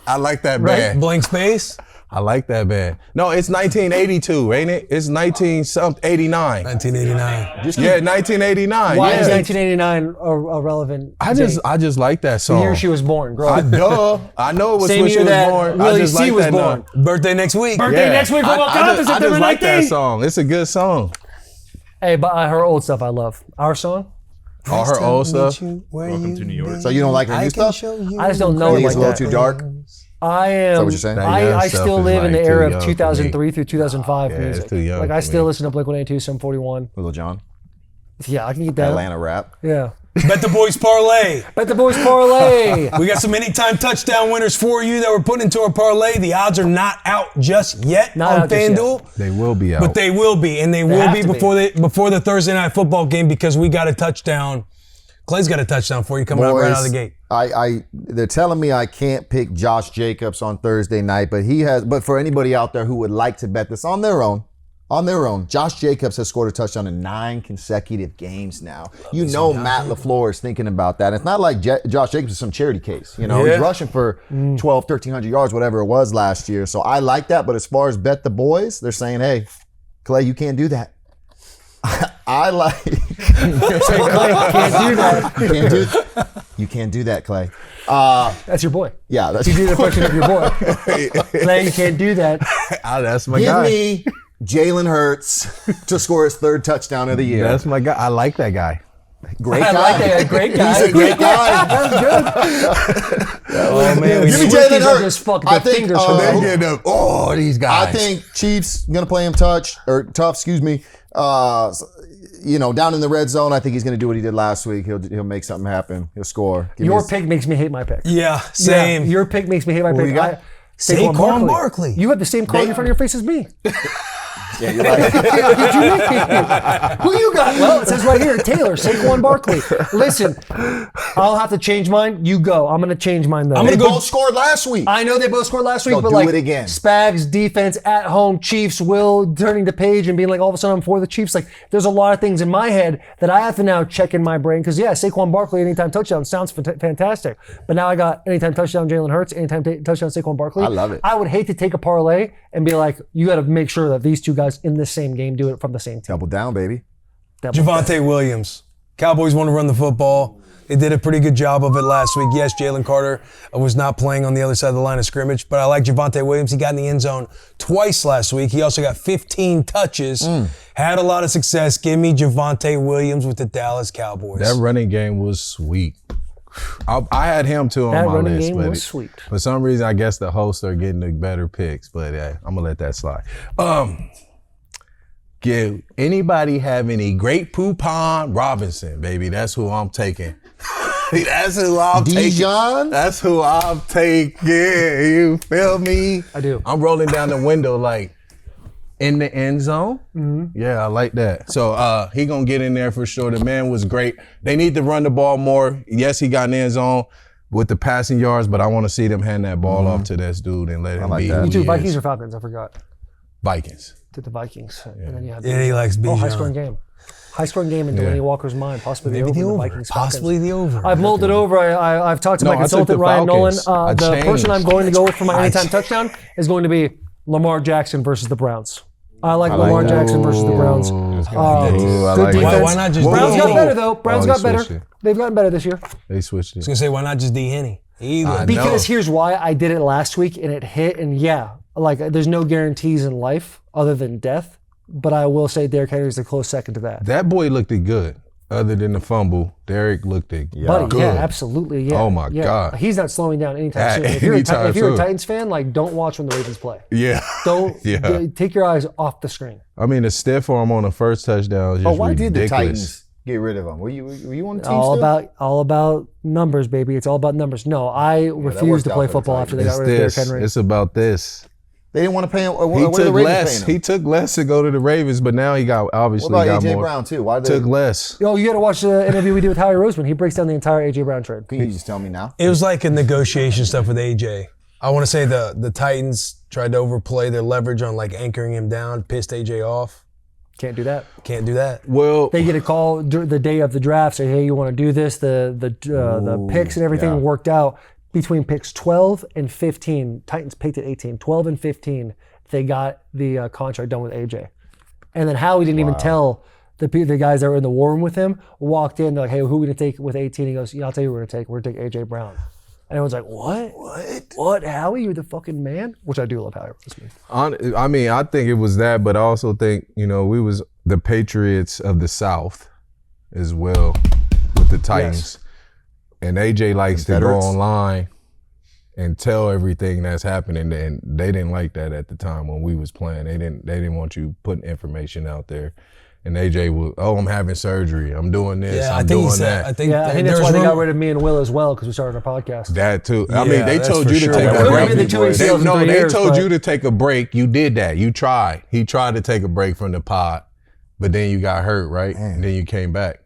I like that Right. band. Blank space. I like that band. No, it's 1982, ain't it? It's 1989. 1989. Yeah, 1989. Why yeah. is 1989 a relevant? I just like that the song. year she was born. Grow up. Duh. I know it was Same when she year was that born. Willie I just C like was that born. Birthday next week. Birthday next week for Will Compton, I just September like that 19th. song. It's a good song. Hey, but her old stuff I love. Our song. All her old stuff. Welcome to New York. So you don't like her new stuff? I just don't know Think it it's like a little that. too dark? I am. that what you're saying? That young I stuff still is live in the like too era young of for me. 2003 through 2005 Yeah, it's music. too young Like for I still me. listen to Blink-182, Sum 41. Little John. Yeah, I can get that. Atlanta rap. Yeah. Bet the Boys Parlay. Bet the Boys Parlay. We got some anytime touchdown winners for you that we're putting into our parlay. The odds are not out just yet Not on out just yet. FanDuel. They will be out. But they will be, and they will have be to be. before the Thursday night football game because we got a touchdown. Clay's got a touchdown for you coming out right out of the gate. They're telling me I can't pick Josh Jacobs on Thursday night, but he has. But for anybody out there who would like to bet this on their own, Josh Jacobs has scored a touchdown in 9 consecutive games now. You know Matt LaFleur is thinking about that. It's not like Josh Jacobs is some charity case. You know, Yeah. he's rushing for 1,300 yards, whatever it was last year. So I like that. But as far as bet the boys, they're saying, hey, Clay, you can't do that. I like. Can't do that. You can't do that, Clay. That's your boy. Yeah, that's You do the impression of your boy. Clay, you can't do that. That's my Give guy. me Jalen Hurts to score his 3rd touchdown of the year. That's my guy. I like that guy. Great I guy. like that. Great guy. He's a great guy. That's good. Oh man, we Give me need- Jalen Swifties are Hurts. just fucking I their think, fingers uh, from They get up. Oh, these guys. I think Chiefs gonna play him tough. Excuse me. Down in the red zone, I think he's gonna do what he did last week. He'll make something happen. He'll score. Give me Your his- pick makes me hate my pick. Yeah, same. Yeah, your pick makes me hate my Who pick. you got? Saquon Barkley. You have the same card in front of your face as me. Yeah, you're right. What you mean? Who you got? Well, it says right here, Taylor, Saquon Barkley. Listen, I'll have to change mine. You go. I'm going to change mine, though. They both scored last week. I know they both scored last week, Don't but do like it again. Spags defense at home, Chiefs, Will turning the page and being like, all of a sudden I'm for the Chiefs. Like, there's a lot of things in my head that I have to now check in my brain. Because yeah, Saquon Barkley anytime touchdown sounds fantastic. But now I got anytime touchdown Jalen Hurts, anytime touchdown Saquon Barkley. I love it. I would hate to take a parlay and be like, you got to make sure that these two guys in this same game do it from the same team. Double down, baby. Javonte Williams. Cowboys want to run the football. They did a pretty good job of it last week. Yes, Jalen Carter was not playing on the other side of the line of scrimmage, but I like Javonte Williams. He got in the end zone twice last week. He also got 15 touches, had a lot of success. Give me Javonte Williams with the Dallas Cowboys. That running game was sweet. I had him too on That my running list, game but was sweet. For some reason, I guess the hosts are getting the better picks, but I'm gonna let that slide. Anybody have any Great Poupon Robinson, baby? That's who I'm taking. That's who I'm taking. Dijon? That's who I'm taking. You feel me? I do. I'm rolling down the window like in the end zone. Mm-hmm. Yeah, I like that. So he gonna get in there for sure. The man was great. They need to run the ball more. Yes, he got in the end zone with the passing yards, but I want to see them hand that ball off to this dude and let him like be that. who You two he Vikings is. or Falcons? I forgot. Vikings. Did the Vikings. And then you had Yeah, he likes Bijan. high scoring game. High scoring game in Delanie Walker's mind. Possibly Maybe the the over. over. Vikings, Possibly the over. I've mulled it over. I've talked to No, my I took consultant the Ryan Nolan. Falcons. I The person I'm changed. going to go with for my anytime touchdown is going to be Lamar Jackson versus the Browns. I like Lamar that. Jackson versus the Browns. Ooh, Good I like defense. that. Why not just Browns D. got Henny? better though. Browns Oh, got he better. switched it. They've gotten better this year. They switched I was it. gonna say, why not just D. Henny? Either. Because here's why I did it last week and it hit. And yeah, like there's no guarantees in life other than death. But I will say Derrick Henry is a close second to that. That boy looked good. Other than the fumble, Derek looked good. Buddy, yeah, absolutely, yeah. Oh, my yeah. God. He's not slowing down anytime Yeah, soon. If you're, anytime if you're a soon. Titans fan, like don't watch when the Ravens play. Yeah. Don't Yeah. take your eyes off the screen. I mean, the stiff arm on the first touchdown is Oh, just why did the ridiculous. Titans get rid of him? Were you on the team All about numbers, baby. It's all about numbers. No, I refuse worked to out play for the football after they It's got rid of Derrick this. Henry. It's about this. They didn't want to pay him. He What are the took Ravens less. paying him? He took less to go to the Ravens, but now he got What obviously about got AJ more. Brown too? Why did Took less. Yo, you got to watch the interview we did with Howie Roseman. He breaks down the entire AJ Brown trade. Can you just tell me now? It was like a negotiation stuff with AJ. I want to say the Titans tried to overplay their leverage on like anchoring him down, pissed AJ off. Can't do that. Can't do that. Well, They get a call the day of the draft, say, "Hey, you want to do this?" The picks and everything worked out between picks 12 and 15. Titans picked at 18. 12 and 15, they got the contract done with AJ. And then Howie didn't even tell the guys that were in the war room with him. Walked in, they're like, "Hey, who are we gonna take with 18?" He goes, "Yeah, I'll tell you who we're gonna take. We're gonna take AJ Brown." And everyone's like, What? Howie, you're the fucking man? Which I do love Howie Roseman. I mean, I think it was that, but I also think, we was the Patriots of the South as well with the Titans. And AJ likes to go Confederates. online and tell everything that's happening, and they didn't like that at the time when we was playing. They didn't want you putting information out there. And AJ was, I'm having surgery. I'm doing this. Yeah, I I'm think he doing said. that. I think I think that's why they got rid of me and Will as well, because we started our podcast. That too. I Yeah, mean, they that's told for you to sure. take Yeah, a Will break. made the two ACLs in 3 They years, told but- you to take a break. You did that. You tried. He tried to take a break from the pod, but then you got hurt, right? And then you came back.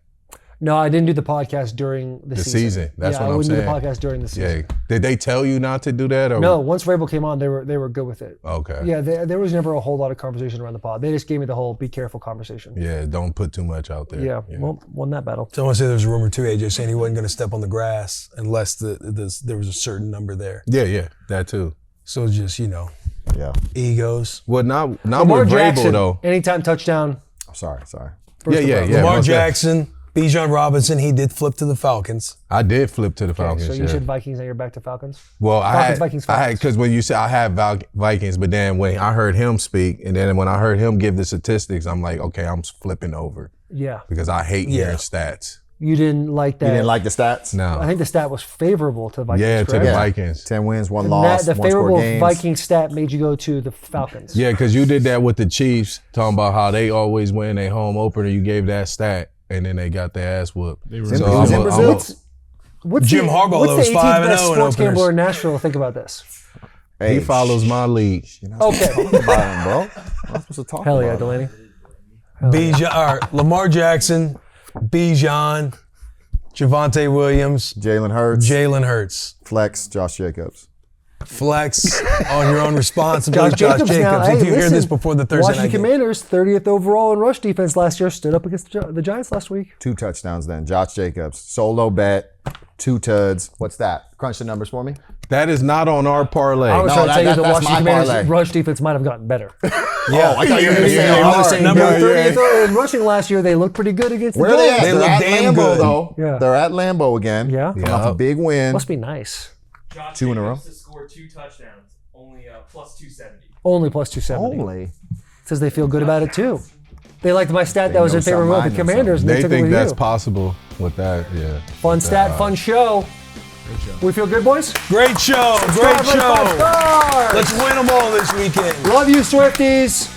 No, I didn't do the podcast during the season. That's what I I'm wouldn't saying. do the podcast during the season. Yeah. Did they tell you not to do that? Or? No, once Vrabel came on, they were good with it. Okay. Yeah, there was never a whole lot of conversation around the pod. They just gave me the whole be careful conversation. Yeah, don't put too much out there. Yeah, well, won that battle. So I want to say there's a rumor too, AJ, saying he wasn't going to step on the grass unless there was a certain number there. Yeah, that too. So it's just, Yeah. egos. Well, not Lamar with Vrabel Jackson, though. anytime touchdown. I'm sorry. Yeah. Lamar most Jackson, Bijan Robinson, he did flip to the Falcons. I did flip to the Falcons. So you yeah. said Vikings, now you're back to Falcons? Well, Vikings. because when you said I had Vikings, but then when I heard him speak, and then when I heard him give the statistics, I'm like, okay, I'm flipping over Yeah. because I hate hearing stats. You didn't like that. You didn't like the stats? No, I think the stat was favorable to the Vikings. yeah, to correct? the Vikings. 10 wins, 1 And loss, the 1 score favorable games. Viking stat made you go to the Falcons. Yeah, because you did that with the Chiefs, talking about how they always win their home opener. You gave that stat, and then they got their ass whooped. They were It was in Brazil? What's Jim Harbaugh, what's though, the was 18th 5-0 best in sports openers. gambler in Nashville? Think about this. Hey, He follows my lead. Okay. Talk about him, bro. I'm supposed to talk Hell about yeah, him. Delaney. Bijan, or Lamar Jackson, Bijan, Javonte Williams, Jalen Hurts, Jalen Hurts. flex, Josh Jacobs. Flex on your own responsibility, Josh Josh Jacobs now. Jacobs. Hey, If you hear listen, this before the Thursday Washington night game. Commanders, 30th overall in rush defense last year, stood up against the Giants last week. 2 touchdowns then. Josh Jacobs. Solo bet, 2 tuds. What's that? Crunch the numbers for me. That is not on our parlay. I was No, trying to tell you that's the my Washington Commanders parlay. rush defense might have gotten better. Oh, I thought you were going to say yeah, hard. saying Number Yeah, 30th in rushing last year, they looked pretty good against Where the are they Giants. at? They They're look at damn Lambeau, good. though. Yeah. They're at Lambeau again. Yeah. Coming off a big win. Must be nice. Josh 2 in a row. Jacobs to score 2 touchdowns, only plus 270. Only plus 270. Only. Says they feel good about it too. They liked my stat that was know in favor of something, the I know Commanders, and they They took it think with that's you. possible with that, yeah. Fun stat, fun show. We feel good, boys? Great show. Great Subscribe, like 5 show. stars. Let's win them all this weekend. Love you, Swifties.